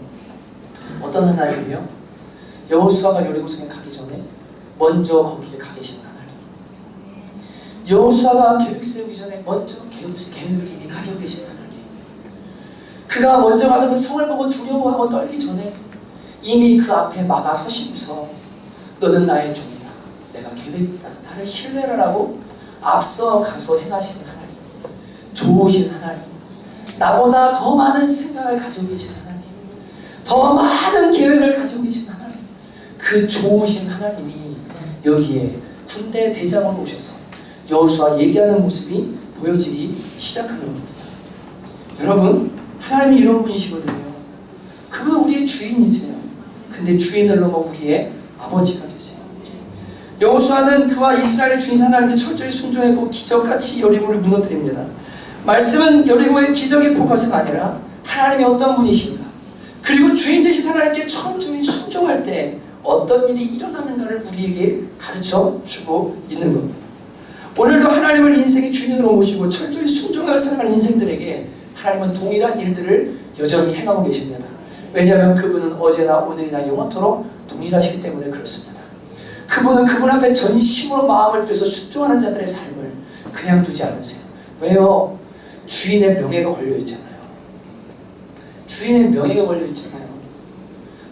어떤 하나님이요? 여호수아가 여리고성에 가기 전에 먼저 거기에 가 계시는 하나님. 여호수아가 계획 세우기 전에 먼저 계획을 이미 가지고 계신 하나님. 그가 먼저 가서 그 성을 보고 두려워하고 떨기 전에 이미 그 앞에 막아 서시고서 너는 나의 종이다. 내가 계획있다. 나를 신뢰하라고 앞서 가서 행하시는 하나님. 좋으신 하나님. 나보다 더 많은 생각을 가지고 계신 하나님. 더 많은 계획을 가지고 계신 하나님. 그 좋으신 하나님이 여기에 군대 대장으로 오셔서 여호수아 얘기하는 모습이 보여지기 시작하는 겁니다. 여러분, 하나님이 이런 분이시거든요. 그분은 우리의 주인이세요. 근데 주인을 넘어 우리의 아버지가 되세요. 여호수아는 그와 이스라엘의 주인 하나님께 철저히 순종하고 기적같이 여리고를 무너뜨립니다. 말씀은 여리고의 기적의 포커스가 아니라 하나님이 어떤 분이신가, 그리고 주인 되신 하나님께 철저히 순종할 때 어떤 일이 일어나는가를 우리에게 가르쳐 주고 있는 겁니다. 오늘도 하나님을 인생의 주인으로 모시고 철저히 순종하며 살아가는 인생들에게 하나님은 동일한 일들을 여전히 행하고 계십니다. 왜냐하면 그분은 어제나 오늘이나 영원토록 동일하시기 때문에 그렇습니다. 그분은 그분 앞에 전심으로 마음을 들여서 순종하는 자들의 삶을 그냥 두지 않으세요. 왜요? 주인의 명예가 걸려있잖아요. 주인의 명예가 걸려있잖아요.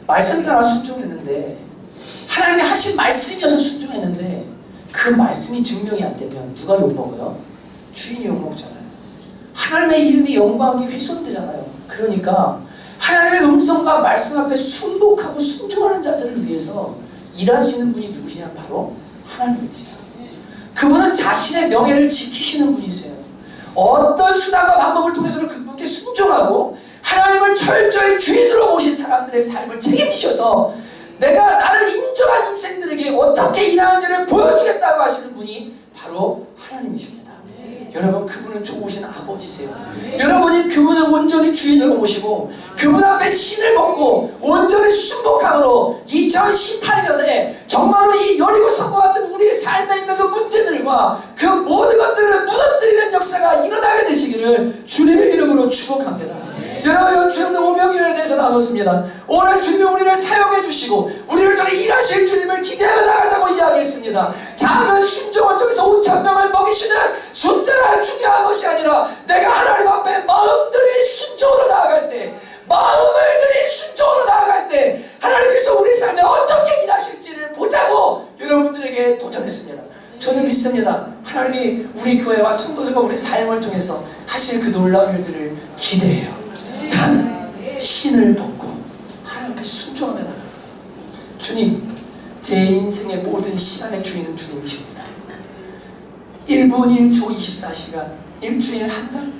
말씀 따라 순종했는데, 하나님이 하신 말씀이어서 순종했는데 그 말씀이 증명이 안 되면 누가 욕먹어요? 주인이 욕먹잖아요. 하나님의 이름이 영광이 훼손되잖아요. 그러니까 하나님의 음성과 말씀 앞에 순복하고 순종하는 자들을 위해서 일하시는 분이 누구시냐? 바로 하나님이세요. 그분은 자신의 명예를 지키시는 분이세요. 어떤 수단과 방법을 통해서는 그분께 순종하고 하나님을 철저히 주인으로 모신 사람들의 삶을 책임지셔서 내가 나를 인정한 인생들에게 어떻게 일하는지를 보여주겠다고 하시는 분이 바로 하나님이십니다. 여러분, 그분은 좋으신 아버지세요. 여러분이 그분을 온전히 주인으로 모시고 그분 앞에 신을 벗고 온전히 순복함으로 2018년에 정말로 이 여리고 성과 같은 우리의 삶에 있는 그 문제들과 그 모든 것들을 무너뜨리는 역사가 일어나게 되시기를 주님의 이름으로 축복합니다. 여러분, 주님의 오명교회에 대해서 나눴습니다. 오늘 주님이 우리를 사용해 주시고 우리를 통해 일하실 주님을 기대하며 나가자고 이야기했습니다. 작은 순종을 통해서 5,000명을 먹이시는 숫자가 중요한 것이 아니라 내가 하나님 앞에 마음들이 순종으로 나아갈 때, 마음들이 순종으로 나아갈 때 하나님께서 우리 삶에 어떻게 일하실지를 보자고 여러분들에게 도전했습니다. 저는 믿습니다. 하나님이 우리 교회와 성도들과 우리 삶을 통해서 하실 그 놀라운 일들을 기대해요. 단 신을 벗고 하나님 앞에 순종하며 나갑니다. 주님, 제 인생의 모든 시간의 주인은 주님이십니다. 1분 1초 24시간, 일주일 한 달,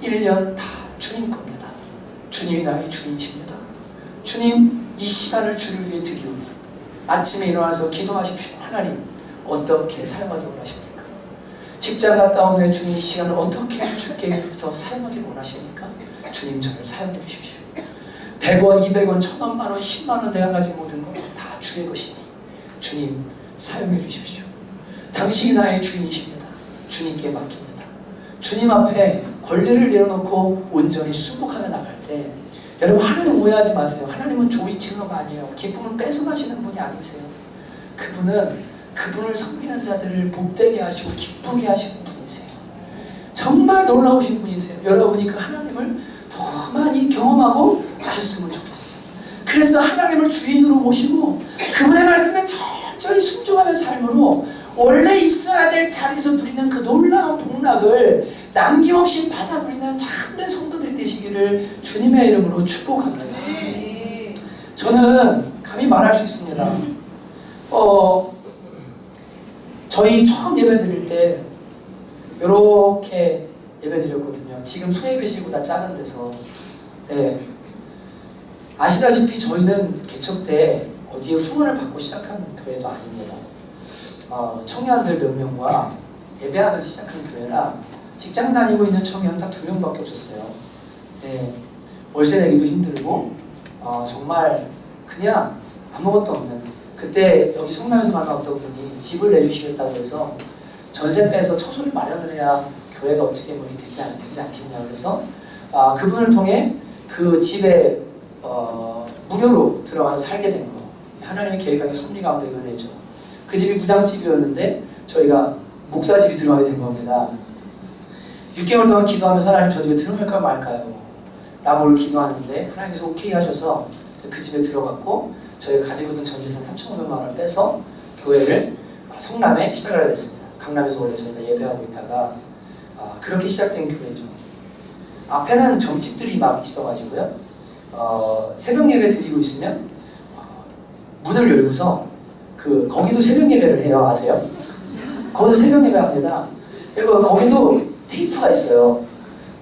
1년 다 주님 겁니다. 주님이 나의 주인이십니다. 주님, 이 시간을 주를 위해 드리오니 아침에 일어나서 기도하십시오. 하나님, 어떻게 사용하기 원하십니까? 직장 갔다 온 후에 주님 이 시간을 어떻게 주께 해서 사용하기 원하십니까? 주님, 저를 사용해 주십시오. 100원, 200원, 1000원, 만원, 10만원 내가 가진 모든 것 다 주의 것이니 주님 사용해 주십시오. 당신이 나의 주인이십니다. 주님께 맡깁니다. 주님 앞에 권리를 내려놓고 온전히 순복하며 나갈 때 여러분, 하나님 오해하지 마세요. 하나님은 조이 킬러가 아니에요. 기쁨을 뺏어가시는 분이 아니세요. 그분은 그분을 섬기는 자들을 복되게 하시고 기쁘게 하시는 분이세요. 정말 놀라우신 분이세요. 여러분이 그 하나님을 더 많이 경험하고 하셨으면 좋겠어요. 그래서 하나님을 주인으로 모시고 그분의 말씀에 철저히 순종하며 삶으로 원래 있어야 될 자리에서 누리는 그 놀라운 복락을 남김없이 받아 누리는 참된 성도들이 되시기를 주님의 이름으로 축복합니다. 저는 감히 말할 수 있습니다. 저희 처음 예배 드릴 때 이렇게 예배 드렸거든요. 지금 소예배실고 다 작은 데서. 네. 아시다시피 저희는 개척 때 어디에 후원을 받고 시작한 교회도 아닙니다. 청년들 몇 명과 예배하면서 시작한 교회라 직장 다니고 있는 청년 딱 2명밖에 없었어요. 네. 월세 내기도 힘들고 정말 그냥 아무것도 없는, 그때 여기 성남에서 만난 어떤 분이 집을 내주시겠다고 해서 전세 빼서 처소를 마련을 해야 교회가 어떻게 뭐 되지 않겠냐 그래서 그분을 통해 그 집에 무료로 들어가서 살게 된 거. 하나님의 계획하신 섭리 가운데 은혜죠. 그 집이 무당집이었는데 저희가 목사집이 들어가게 된 겁니다. 6개월 동안 기도하면서 하나님 저 집에 들어갈까 말까요? 라고 기도하는데 하나님께서 오케이 하셔서 그 집에 들어갔고 저희가 가지고 있는 전재산 3,500만 원을 빼서 교회를 성남에 시작을 하게 됐습니다. 강남에서 원래 저희가 예배하고 있다가 그렇게 시작된 교회죠. 앞에는 점집들이 막 있어가지고요. 새벽 예배 드리고 있으면 문을 열고서 거기도 새벽 예배를 해요. 아세요? 거기도 새벽 예배합니다. 그리고 거기도 테이프가 있어요.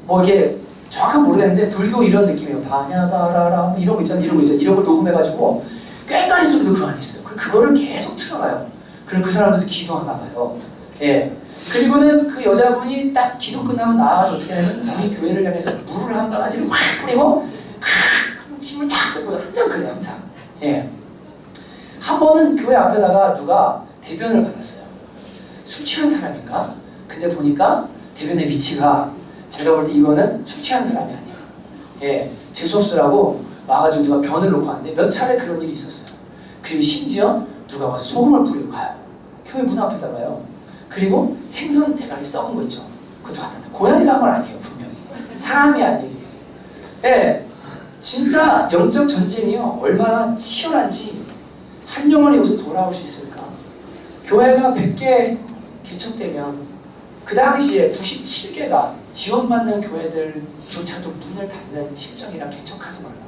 뭐 이게 정확한 모르겠는데 불교 이런 느낌이에요. 바냐바라라 이런 거 있잖아요. 이런 걸 녹음해가지고 꽹과리 소리도 그 안에 있어요. 그거를 계속 틀어놔요. 그럼 그 사람들도 기도하나 봐요. 예. 그리고는 그 여자분이 딱 기도 끝나면 나와서 어떻게 하냐면 우리 교회를 향해서 물을 한 바가지를 확 뿌리고 침을 탁 뱉고 항상 그래요. 항상. 예. 한 번은 교회 앞에다가 누가 대변을 받았어요. 술 취한 사람인가? 근데 보니까 대변의 위치가 제가 볼 때 이거는 술 취한 사람이 아니에요. 예, 재수없으라고 와가지고 누가 변을 놓고 왔는데 몇 차례 그런 일이 있었어요. 그리고 심지어 누가 와서 소금을 뿌리고 가요. 교회 문 앞에다가요. 그리고 생선 대가리 썩은 거 있죠. 그것도 갖다 놔요. 고양이가 한 건 아니에요. 분명히. 사람이 한 얘기예요. 예, 진짜 영적 전쟁이요. 얼마나 치열한지 한 영혼이 여기서 돌아올 수 있을까? 교회가 100개 개척되면 그 당시에 97개가 지원받는 교회들조차도 문을 닫는 실정이라 개척하지 말라고.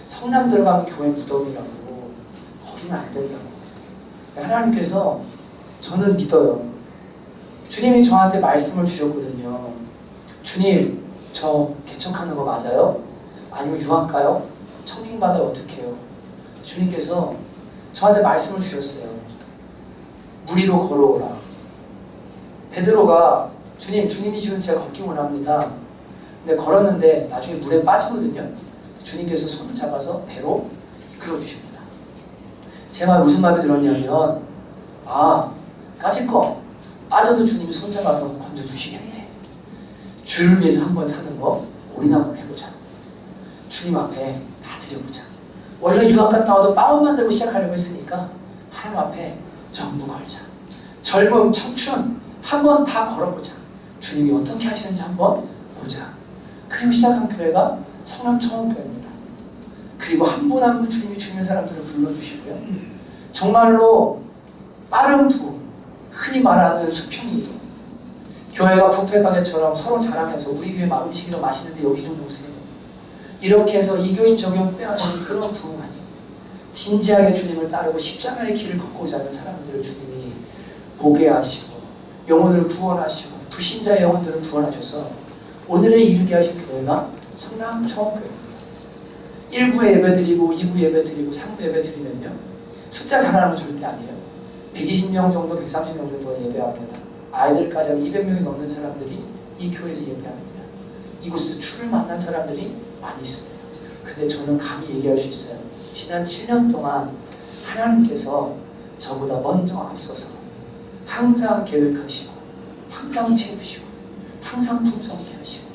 성남 들어가면 교회 무덤이라고. 거기는 안 된다고. 하나님께서 저는 믿어요. 주님이 저한테 말씀을 주셨거든요. 주님, 저 개척하는 거 맞아요? 아니면 유학 가요? 청빙받아요? 어떻게 해요? 주님께서 저한테 말씀을 주셨어요. 물 위로 걸어오라. 베드로가 주님이 지금 제가 걷기만 합니다. 근데 걸었는데 나중에 물에 빠지거든요. 주님께서 손을 잡아서 배로 이끌어 주십니다. 제 말 무슨 마음에 들었냐면 까짓 거 빠져도 주님이 손 잡아서 건져 주시겠네. 주를 위해서 한번 사는 거 우리나 한번 해보자. 주님 앞에 다 드려보자. 원래 유학 갔다 와도 빠운 만들고 시작하려고 했으니까 하나님 앞에 전부 걸자. 젊음, 청춘 한번 다 걸어보자. 주님이 어떻게 하시는지 한번 보자. 그리고 시작한 교회가 성남청원교회입니다. 그리고 한 분 한 분 주님이 주변 사람들을 불러주시고요. 정말로 빠른 부흥, 흔히 말하는 수평이동. 교회가 뷔페 가게처럼 서로 자랑해서 우리 교회 음식이 더 맛있는데 여기 좀 보세요. 이렇게 해서 이교인 저교인 빼앗아는 그런 부흥 아니에요. 진지하게 주님을 따르고 십자가의 길을 걷고자 하는 사람들을 주님이 보게 하시고 영혼을 구원하시고 불신자의 영혼들을 구원하셔서 오늘에 이르게 하신 교회가 성남청원교회입니다. 1부 예배드리고 2부 예배드리고 3부 예배드리면요. 숫자 잘하는 건 절대 아니에요. 120명 정도 130명 정도 예배합니다. 아이들까지 하면 200명이 넘는 사람들이 이 교회에서 예배합니다. 이곳에서 주를 만난 사람들이 많이 있습니다. 근데 저는 감히 얘기할 수 있어요. 지난 7년 동안 하나님께서 저보다 먼저 앞서서 항상 계획하시고 항상 채우시고 항상 풍성하게 하시고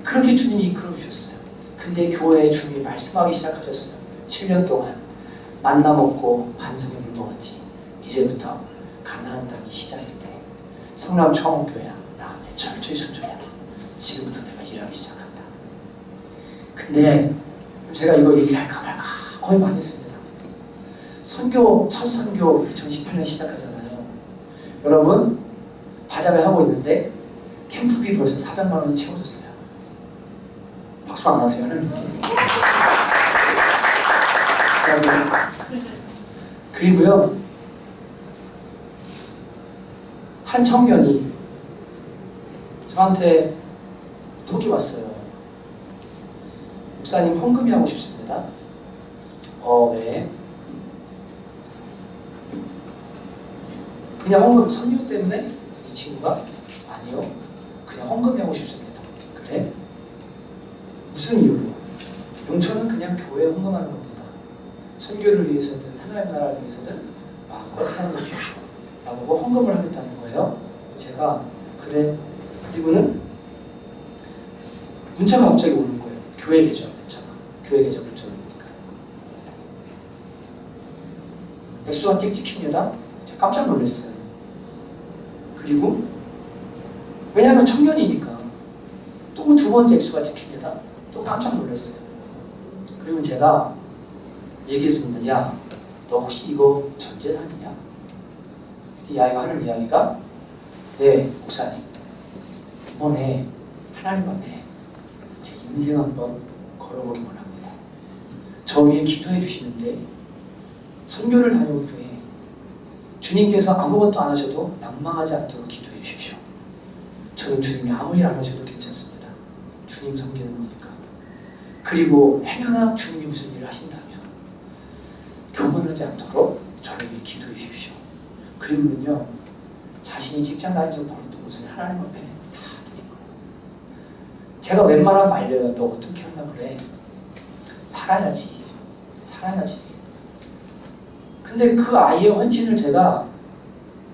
그렇게 주님이 이끌어 주셨어요. 근데 교회에 주님이 말씀하기 시작하셨어요. 7년 동안 만나 먹고 반석에 물 먹었지. 이제부터 가나안 땅이 시작인데 성남청원교회야 나한테 철저히 순종해라. 지금부터 내가 일하기 시작한다. 근데 제가 이거 얘기를 할까 말까 거의 많이 했습니다. 첫 선교 2018년 시작하잖아요. 여러분 바자회 하고 있는데 캠프비 벌써 400만 원이 채워졌어요. 박수 안 나세요? 그리고요 한 청년이 저한테 톡이 왔어요. 목사님 헌금이 하고 싶습니다. 왜? 그냥 헌금 선교 때문에 이 친구가? 아니요. 그냥 헌금이 하고 싶습니다. 그래? 무슨 이유로? 용천은 그냥 교회에 헌금하는 겁니다. 선교를 위해서든 하나님 나라를 위해서든 마음껏 사용해 주십시오. 나보고 헌금을 하겠다는 거예요. 제가 그래. 그리고는 문자가 갑자기 오는 거예요. 교회 계좌 문자가. 교회 계좌 문자가 오니까. 액수가 띡 찍힙니다. 제가 깜짝 놀랐어요. 그리고 왜냐하면 청년이니까 또 두 번째 액수가 찍힙니다. 또 깜짝 놀랐어요. 그리고 제가 얘기했습니다. 야, 너 혹시 이거 전재산이냐? 이 아이가 하는 이야기가 네, 목사님. 이번에 하나님 앞에 제 인생 한번 걸어보기 원합니다. 저 위에 기도해 주시는데 선교를 다녀온 후에 주님께서 아무것도 안 하셔도 낭망하지 않도록 기도해 주십시오. 저는 주님이 아무 일 안 하셔도 괜찮습니다. 주님 섬기는 거니까. 그리고 행여나 주님이 무슨 일을 하신다면 교만하지 않도록 저를 위해 기도해 주십시오. 그리고는요 자신이 직장 다니면서 벌었던 것을 하나님 앞에 다 드린 거예요. 제가 웬만하면 말려요. 너 어떻게 한다 그래? 살아야지. 근데 그 아이의 헌신을 제가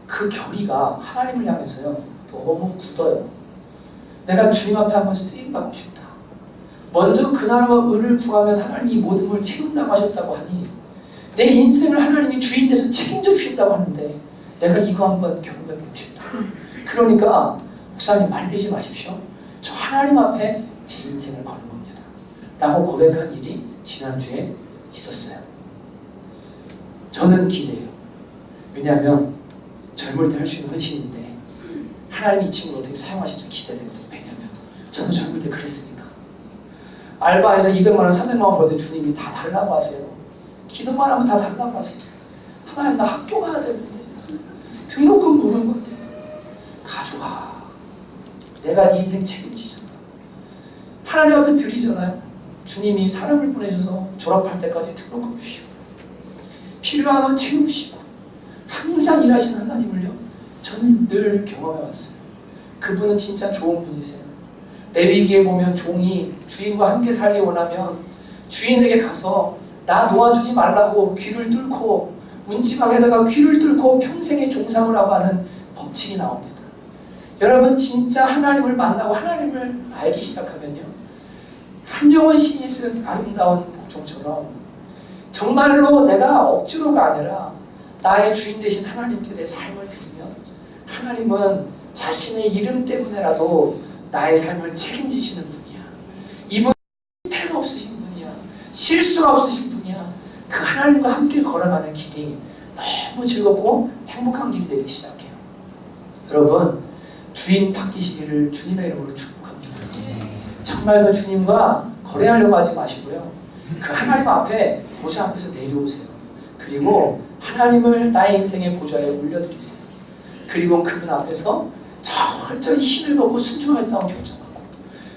그 결의가 하나님을 향해서요 너무 굳어요. 내가 주님 앞에 한번 쓰임받고 싶다. 먼저 그나라와 의를 구하면 하나님이 모든 걸 채운다고 하셨다고 하니 내 인생을 하나님이 주인 돼서 책임져 주신다고 하는데 내가 이거 한번 경험해보고 싶다. 그러니까 목사님 말리지 마십시오. 저 하나님 앞에 제 인생을 거는 겁니다. 라고 고백한 일이 지난주에 있었어요. 저는 기대해요. 왜냐하면 젊을 때 할 수 있는 헌신인데 하나님이 이 친구를 어떻게 사용하실지 기대되거든요. 왜냐하면 저도 젊을 때 그랬으니까. 알바에서 200만 원, 300만 원 벌 때 주님이 다 달라고 하세요. 기도만 하면 다 달라고 하세요. 하나님 나 학교 가야 되는데 등록금 모르는 건데 가져와. 내가 네 인생 책임지잖아. 하나님 앞에 드리잖아요. 주님이 사람을 보내셔서 졸업할 때까지 등록금 주시고 필요하면 채우시고 항상 일하시는 하나님을요 저는 늘 경험해왔어요. 그분은 진짜 좋은 분이세요. 레위기에 보면 종이 주인과 함께 살기 원하면 주인에게 가서 나 놓아주지 말라고 귀를 뚫고 문지방에다가 귀를 뚫고 평생의 종상을 하고 하는 법칙이 나옵니다. 여러분 진짜 하나님을 만나고 하나님을 알기 시작하면요 한영원 시인이 쓴 아름다운 복종처럼 정말로 내가 억지로가 아니라 나의 주인 되신 하나님께 내 삶을 드리면 하나님은 자신의 이름 때문에라도 나의 삶을 책임지시는 분이야. 이분은 실패가 없으신 분이야. 실수가 없으신 분이야. 그 하나님과 함께 걸어가는 길이 너무 즐겁고 행복한 길이 되기 시작해요. 여러분 주인 바뀌시기를 주님의 이름으로 축복합니다. 정말 그 주님과 거래하려고 하지 마시고요. 그 하나님 앞에 보좌 앞에서 내려오세요. 그리고 하나님을 나의 인생의 보좌에 올려드리세요. 그리고 그분 앞에서 철저히 힘을 받고 순종했다고 결정하고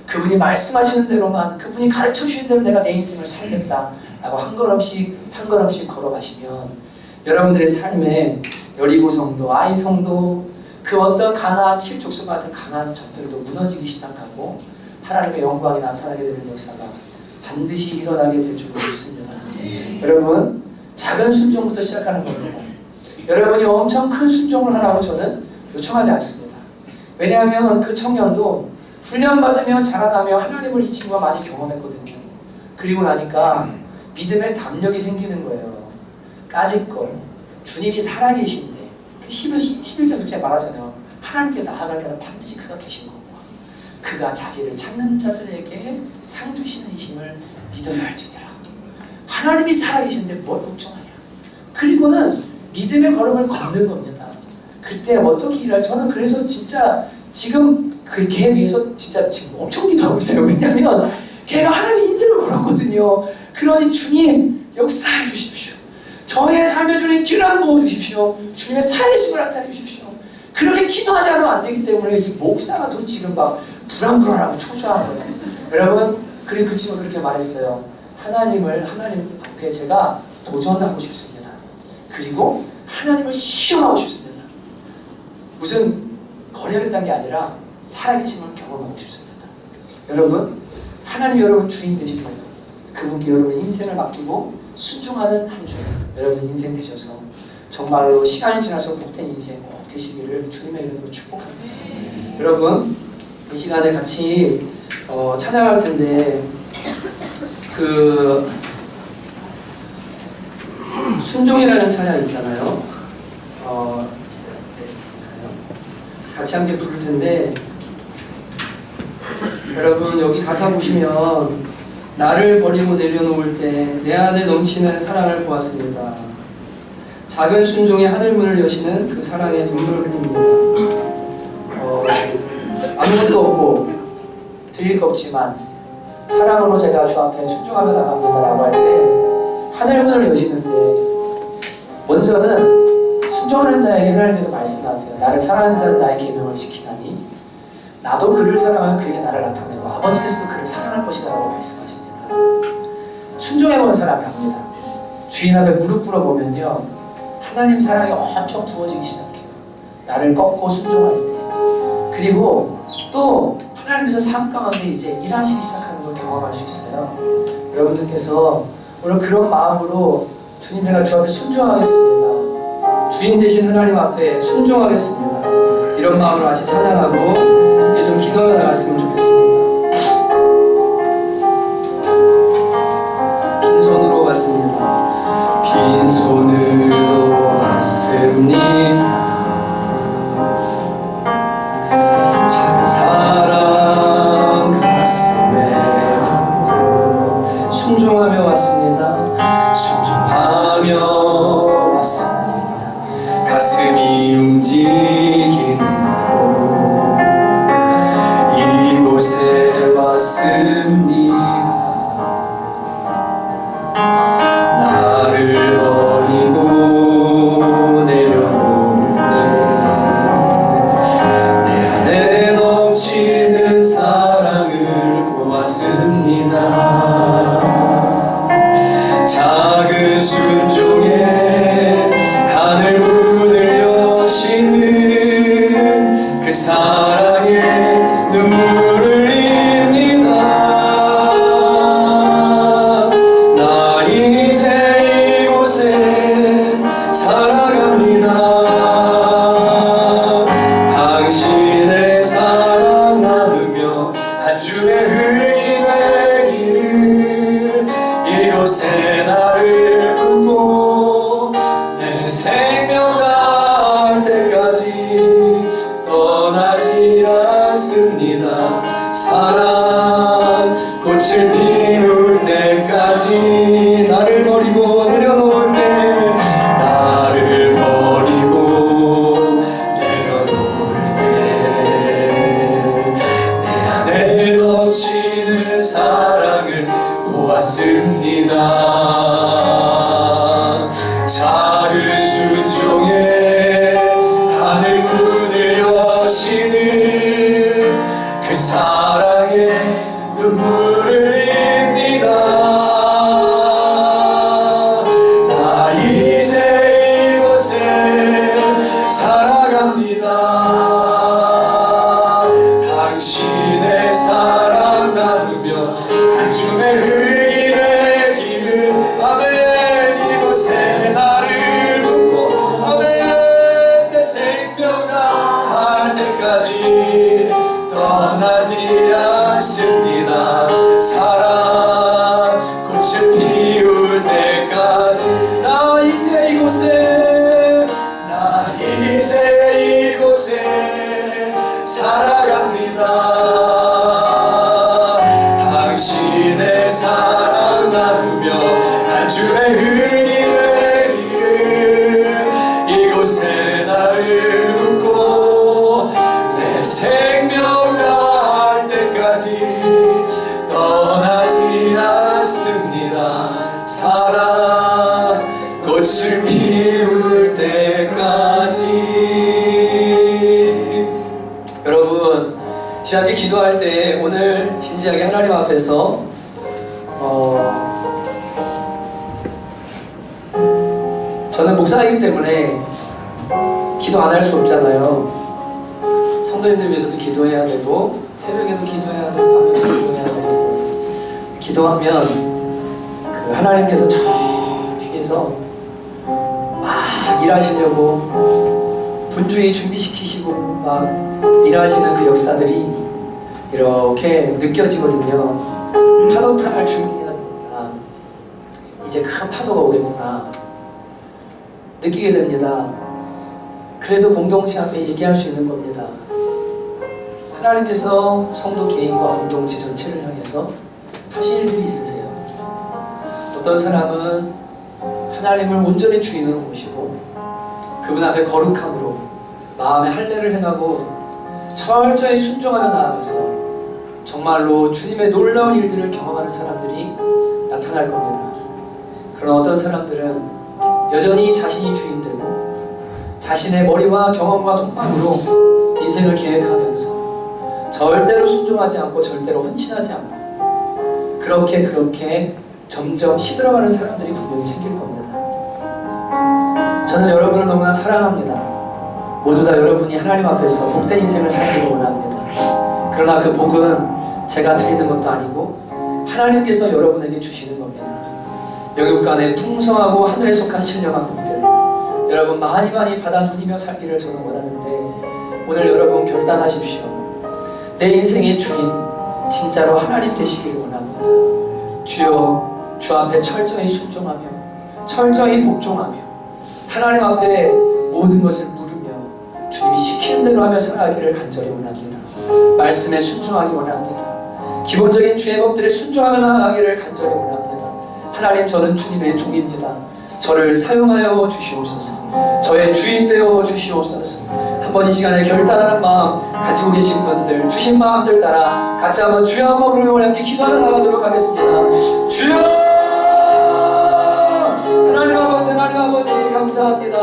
그분이 말씀하시는 대로만 그분이 가르쳐 주신 대로 내가 내 인생을 살겠다라고 한 걸음씩 걸어가시면 여러분들의 삶에 여리고 성도, 아이 성도 그 어떤 가나안 킬족속 같은 강한 적들도 무너지기 시작하고 하나님의 영광이 나타나게 되는 역사가 반드시 일어나게 될 줄로 믿습니다. 여러분 작은 순종부터 시작하는 겁니다. 여러분이 엄청 큰 순종을 하라고 저는 요청하지 않습니다. 왜냐하면 그 청년도 훈련받으며 자라나며 하나님을 이 친구가 많이 경험했거든요. 그리고 나니까 믿음의 담력이 생기는 거예요. 까짓거 주님이 살아계신데 11절 그렇게 말하잖아요. 하나님께 나아갈 때는 반드시 그가 계신 거고 그가 자기를 찾는 자들에게 상 주시는 이심을 믿어야 할지니라. 하나님이 살아계신데 뭘 걱정하냐. 그리고는 믿음의 걸음을 걷는 겁니다. 그때 어떻게 일할 저는 그래서 진짜 지금 그 걔 위해서 진짜 지금 엄청 기도하고 있어요. 왜냐하면 걔가 하나님의 인생을 걸었거든요. 그러니 주님 역사해 주십시오. 저의 삶의 주님 기름 부어 주십시오. 주님의 살리심을 나타내 주십시오. 그렇게 기도하지 않으면 안 되기 때문에 이 목사가 더 지금 막 불안불안하고 초조한 거예요. 여러분 그리고 그 친구가 그렇게 말했어요. 하나님 앞에 제가 도전하고 싶습니다. 그리고 하나님을 시험하고 싶습니다. 무슨 거래하겠다는 게 아니라 살아계심을 경험하고 싶습니다. 여러분 하나님 여러분 주인 되신 거예요. 그분께 여러분 인생을 맡기고 순종하는 한 주 여러분 인생 되셔서 정말로 시간이 지나서 복된 인생 꼭 되시기를 주님의 이름으로 축복합니다. 여러분 이 시간에 같이 찬양할 텐데 그 순종이라는 찬양 있잖아요. 있어요. 네, 있어요. 같이 함께 부를 텐데 여러분 여기 가사 보시면 나를 버리고 내려놓을 때 내 안에 넘치는 사랑을 보았습니다. 작은 순종의 하늘문을 여시는 그 사랑의 눈물을 흘립니다. 아무것도 없고 드릴 거 없지만 사랑으로 제가 주 앞에 순종하며 나갑니다 라고 할 때 하늘문을 여시는데 먼저는 순종하는 자에게 하나님께서 말씀하세요. 나를 사랑하는 자는 나의 계명을 지키나니 나도 그를 사랑하면 그에게 나를 나타내고 아버지께서도 그를 사랑할 것이다 라고 말씀하십니다. 순종해보는 사람이 압니다. 주인 앞에 무릎 꿇어보면요 하나님 사랑이 엄청 부어지기 시작해요. 나를 꺾고 순종할 때 그리고 또 하나님께서 삶 가운데 이제 일하시기 시작하는 걸 경험할 수 있어요. 여러분들께서 오늘 그런 마음으로 주님 제가 주 앞에 순종하겠습니다. 주인 되신 하나님 앞에 순종하겠습니다. 이런 마음으로 같이 찬양하고 함께 좀 기도하며 나갔으면 좋겠습니다. 빈손으로 왔습니다. 빈손으로 왔습니다. 작은 사랑 가슴에 품고 순종하며 왔습니다. 순종하며 왔습니다. 가슴이 움직이는 곳 이곳에 왔습니다. 나를 버리고 내려올 때 내 안에 넘치는 사랑을 보았습니다. 작은 순종에 하늘 문을 여시는 그 사랑에 눈물을 흘립니다. 나 이제 이곳에 살아갑니다. 당신의 사랑 나누며 한 줌의 흙이 되기를 이곳에 나를 품고 내 생명 다할 때까지 떠나지 않습니다. 사랑 꽃을 피울 때까지 나를 버리고 내려놓을 때 나를 버리고 내려놓을 때 내 안에 넘치는 사랑을 보았습니다. 작은 순종에 하늘 문을 여시는 그 사랑에 눈물을 흘립니다. 나 이제 이곳에 살아갑니다. 당신의 사랑 나누며 한 줌의 흙이 되기를 아멘. 이곳에 나를 묻고 아멘. 내 생명 다할 때까지 떠나지 않습니다. 사랑 꽃을 피울 때까지 나 이제 이곳에 살아갑니다. 당신의 사랑 나누며 한 줌의 흙이 되기를 이곳에 나를 묻고 내 생명 다할 때까지 떠나지 않습니다. 사랑 꽃을 피울 때까지. 여러분, 시작에 기도할 때 오늘 진지하게 하나님 앞에서 저는 목사이기 때문에 기도 안 할 수 없잖아요. 성도님들 위해서도 기도해야 되고 새벽에도 기도해야 되고 밤에도 기도해야 되고 기도하면 그 하나님께서 저 뒤에서 막 일하시려고 분주히 준비시키시고 막 일하시는 그 역사들이 이렇게 느껴지거든요. 파도탕을 준비해야 됩니다. 이제 큰 파도가 오겠구나 느끼게 됩니다. 그래서 공동체 앞에 얘기할 수 있는 겁니다. 하나님께서 성도 개인과 공동체 전체를 향해서 하실 일들이 있으세요. 어떤 사람은 하나님을 온전히 주인으로 모시고 그분 앞에 거룩함으로 마음의 할례를 행하고 철저히 순종하며 나아가서 정말로 주님의 놀라운 일들을 경험하는 사람들이 나타날 겁니다. 그러나 어떤 사람들은 여전히 자신이 주인되고 자신의 머리와 경험과 통방으로 인생을 계획하면서 절대로 순종하지 않고 절대로 헌신하지 않고 그렇게 점점 시들어가는 사람들이 분명히 생길 겁니다. 저는 여러분을 너무나 사랑합니다. 모두 다 여러분이 하나님 앞에서 복된 인생을 살기를 원합니다. 그러나 그 복은 제가 드리는 것도 아니고 하나님께서 여러분에게 주시는 겁니다. 영육간에 풍성하고 하늘에 속한 신령한 복들 여러분 많이 받아 누리며 살기를 저는 원하는데 오늘 여러분 결단하십시오. 내 인생의 주인 진짜로 하나님 되시기를 원합니다. 주여, 주 앞에 철저히 순종하며 철저히 복종하며 하나님 앞에 모든 것을 물으며 주님이 시키는 대로 하며 살아가기를 간절히 원합니다. 말씀에 순종하기 원합니다. 기본적인 주의 법들에 순종하며 나아가기를 간절히 원합니다. 하나님, 저는 주님의 종입니다. 저를 사용하여 주시옵소서. 저의 주인 되어 주시옵소서. 한번 이 시간에 결단하는 마음 가지고 계신 분들, 주신 마음들 따라 같이 한번 주여 한번 부르며 함께 기도하며 나가도록 하겠습니다. 주여! 하나님 아버지, 하나님 아버지 감사합니다.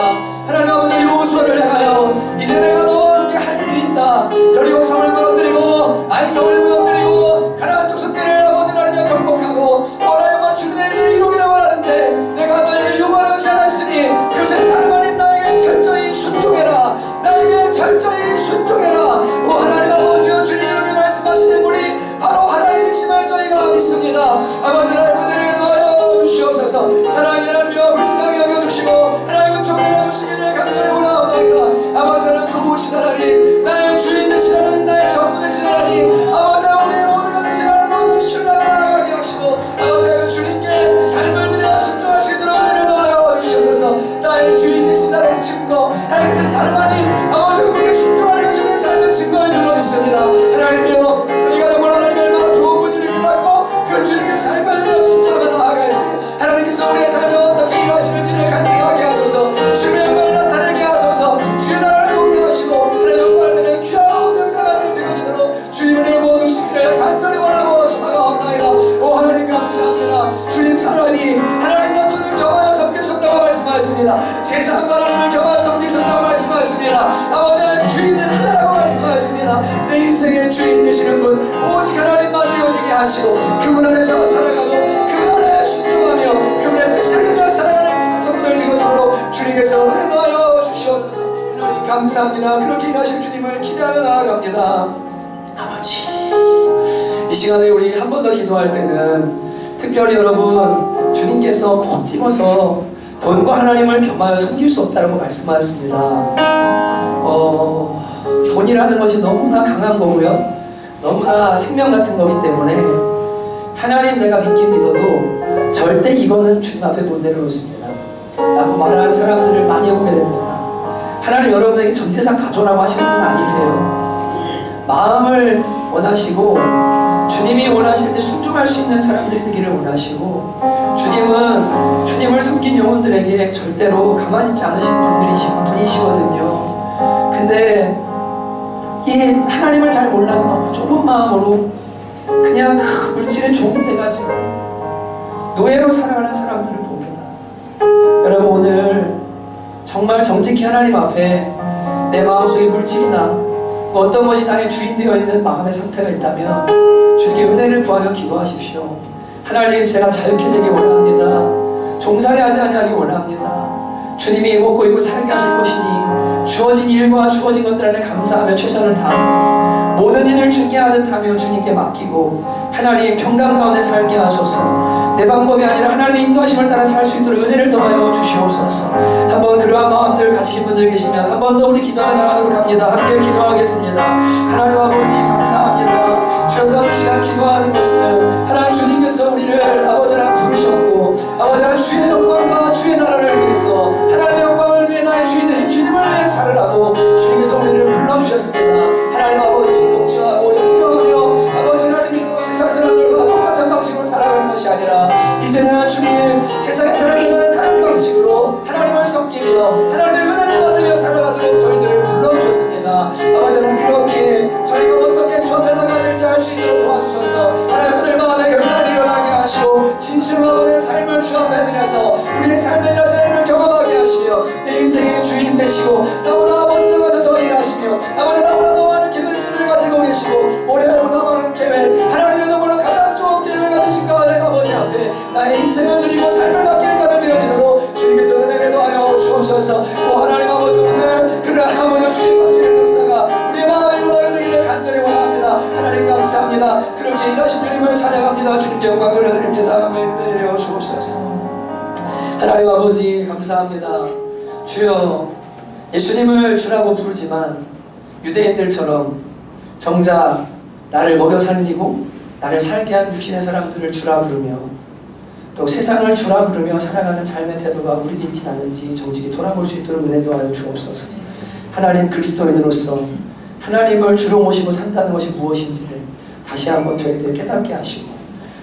하나님 아버지, 여호수아를 향하여 이제 내가 너와 함께 할 일이 있다. 여리고 성을 무너뜨리고 아이 성을 무너뜨리고 가나안 족속들을 아버지 하나님과 정복하고 원하여만 주님의 일을 이루기를 원하는데 내가 너에게 요구하는 것이 하나 있으니 그것은 다름 아닌 나에게 철저히 순종해라. 나에게 철저히 순종해라. 오 하나님 아버지여, 주님 이렇게 말씀하시는 분이 바로 하나님이심을 저희가 믿습니다. 아버지 하나님, 은혜를 더하여 주시옵소서. 사랑의 하나님이여 불쌍히 여겨주시고 하나님은 종들어 주시기를 간절히 원하옵나이다. 아버지 하나님, 좋으신 하나님, 나의 주인 되신 하나님, 나의 전부 되신 하나님, 아버지 우리의 모든 것 되신 하나님, 모든 신뢰가 나가게 하시고 아버지 하나님, 주님께 삶을 드려 순종할 수 있도록 은혜를 더하여 주시옵소서. 나의 주인 되신 나의 증거, 하나님께서 다름 아닌 아버지 그분께 순종하는 것이 우리의 삶의 증거인 줄로 믿습니다. 하나님이여, 저희가 정말 하나님의 얼마나 좋은 분들을 깨닫고 그 주님의 삶을 드려 순종하며 나아갈 때 하나님께서 우리의 삶에 어떻게 일하시는지를 간직하게 하소서. 주님의 영광을 나타내게 하소서. 주의 나라를 보게 하시고 하나님의 영광을 드리는 귀한 명사만을 되어지도록 주님을 모두시기를 간절히 원하고 소망하옵나이다. 오 하나님 감사합니다. 주님 사랑이 하나님과 돈을 정하여 섬기셨다고 말씀하셨습니다. 세상과 하나님을 정하여 섬기셨다고 말씀하셨습니다. 아버지 하나님, 주인은 하나라고 말씀하셨습니다. 내 인생의 주인 되시는 분 오직 하나님만 되어지게 하시고 그분 안에서 살아가고 그분 안에 순종하며 그분의 뜻을 이루며 살아가는 성도들 되어지도록 주님께서 은혜하여 주시옵소서. 하나님 감사합니다. 그렇게 일하실 주님을 기대하며 나아갑니다. 아버지, 이 시간에 우리 한 번 더 기도할 때는 특별히 여러분, 주님께서 꼭 집어서 돈과 하나님을 겸하여 섬길 수 없다고 말씀하셨습니다. 돈이라는 것이 너무나 강한 거고요, 너무나 생명 같은 거기 때문에 하나님 내가 믿긴 믿어도 절대 이거는 주님 앞에 못 내려놓습니다 라고 말하는 사람들을 많이 보게 됩니다. 하나님 여러분에게 전 재산 가져라고 하시는 분 아니세요. 마음을 원하시고 주님이 원하실 때 순종할 수 있는 사람들이 되기를 원하시고, 주님을 섬긴 영혼들에게 절대로 가만히 있지 않으신 분이시거든요. 근데 이 하나님을 잘 몰라서 너무 좁은 마음으로 그냥 그 물질의 종이 돼가지고 노예로 살아가는 사람들을 봅니다. 여러분, 오늘 정말 정직히 하나님 앞에 내 마음속에 물질이나 어떤 것이 나의 주인 되어 있는 마음의 상태가 있다면 주님께 은혜를 구하며 기도하십시오. 하나님, 제가 자유케 되기 원합니다. 종살이 하지 아니하기 원합니다. 주님이 먹고 입고 살게 하실 것이니 주어진 일과 주어진 것들 안에 감사하며 최선을 다하고 모든 일을 주께 하듯 하며 주님께 맡기고 하나님 평강 가운데 살게 하소서. 내 방법이 아니라 하나님의 인도하심을 따라 살 수 있도록 은혜를 더하여 주시옵소서. 한번 그러한 마음들 가지신 분들 계시면 한 번 더 우리 기도하며 나가도록 합니다. 함께 기도하겠습니다. 하나님 아버지 감사합니다. 주였던 시간 기도하는 것은 하나님 주님께서 우리를 아버지 하나 부르셨고 아버지 하나 주의 영광과 주의 나라를 위해서 하나님의 영광을 위해 나의 주인 되신 주님을 위해 살으라고 주님께서 우리를 불러주셨습니다. 하나님 아버지 걱정하고 염려하며 아버지 하나님 세상 사람들과 똑같은 방식으로 살아가는 것이 아니라 이제는 주님 세상의 사람들과는 다른 방식으로 하나님을 섬기며 하나님의 은혜를 받으며 살아가도록 저희들을 불러주셨습니다. 아버지 하나님, 그렇게 저희가 어떻게 주 앞에 나가야 될지 알 수 있도록 도와주셔서 하나님 오늘 마음의 결단이 일어나게 하시고 진실로 아버지의 삶을 주 앞에 드려서 우리의 삶의 일하시는 경험하게 하시며 내 인생의 주인 되시고 나보다 먼저 가셔서 일하시며 아버지 나보다 더 많은 계획들을 가지고 계시고 올해보다 많은 계획 하나님의 너무나 가장 좋은 계획을 가지신 가운데 아버지 앞에 나의 인생을 드리고 삶을 맡기는 자들 되어지도록 주님께서 은혜를 더하여 주옵소서. 오 하나님 아버지, 오늘 그러한 아버지 주님 맡기는 역사가 우리의 마음에 일어나게 되기를 간절히 원합니다. 하나님 감사합니다. 그렇게 일하신 주님을 찬양합니다. 주님께 영광 돌려드립니다. 아멘. 내려 주옵소서. 하나님 아버지 감사합니다. 주여, 예수님을 주라고 부르지만 유대인들처럼 정작 나를 먹여 살리고 나를 살게 한 육신의 사람들을 주라 부르며 또 세상을 주라 부르며 살아가는 삶의 태도가 우리 있지 않은지 정직히 돌아볼 수 있도록 은혜도 하여 주옵소서. 하나님 그리스도인으로서 하나님을 주로 모시고 산다는 것이 무엇인지를 다시 한번 저희들 깨닫게 하시고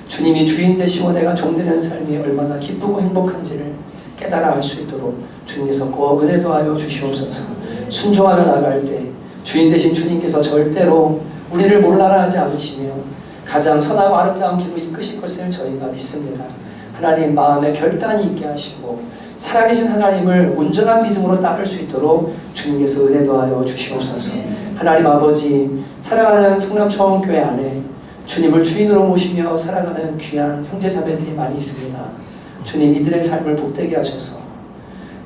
주님이 주인 되시고 내가 종 되는 삶이 얼마나 기쁘고 행복한지를 깨달아 알 수 있도록 주님께서 꼭 은혜도 하여 주시옵소서. 순종하며 나갈 때 주인 되신 주님께서 절대로 우리를 몰라라 하지 않으시며 가장 선하고 아름다운 길로 이끄실 것을 저희가 믿습니다. 하나님 마음에 결단이 있게 하시고 살아계신 하나님을 온전한 믿음으로 따를 수 있도록 주님께서 은혜도 하여 주시옵소서. 하나님 아버지, 사랑하는 성남초원교회 안에 주님을 주인으로 모시며 살아가는 귀한 형제자매들이 많이 있습니다. 주님 이들의 삶을 복되게 하셔서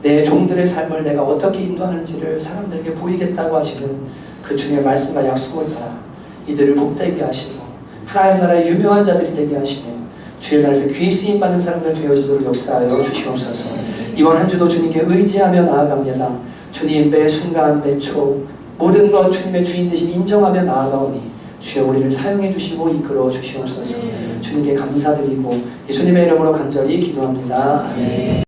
내 종들의 삶을 내가 어떻게 인도하는지를 사람들에게 보이겠다고 하시는 그 주님의 말씀과 약속을 따라 이들을 복되게 하시고 하나님 나라의 유명한 자들이 되게 하시며 주의 나라에서 귀히 쓰임받는 사람들 되어지도록 역사하여 주시옵소서. 이번 한 주도 주님께 의지하며 나아갑니다. 주님 매 순간 매 초 모든 것 주님의 주인 되심 인정하며 나아가오니 주여 우리를 사용해 주시고 이끌어 주시옵소서. 주님께 감사드리고 예수님의 이름으로 간절히 기도합니다. 아멘.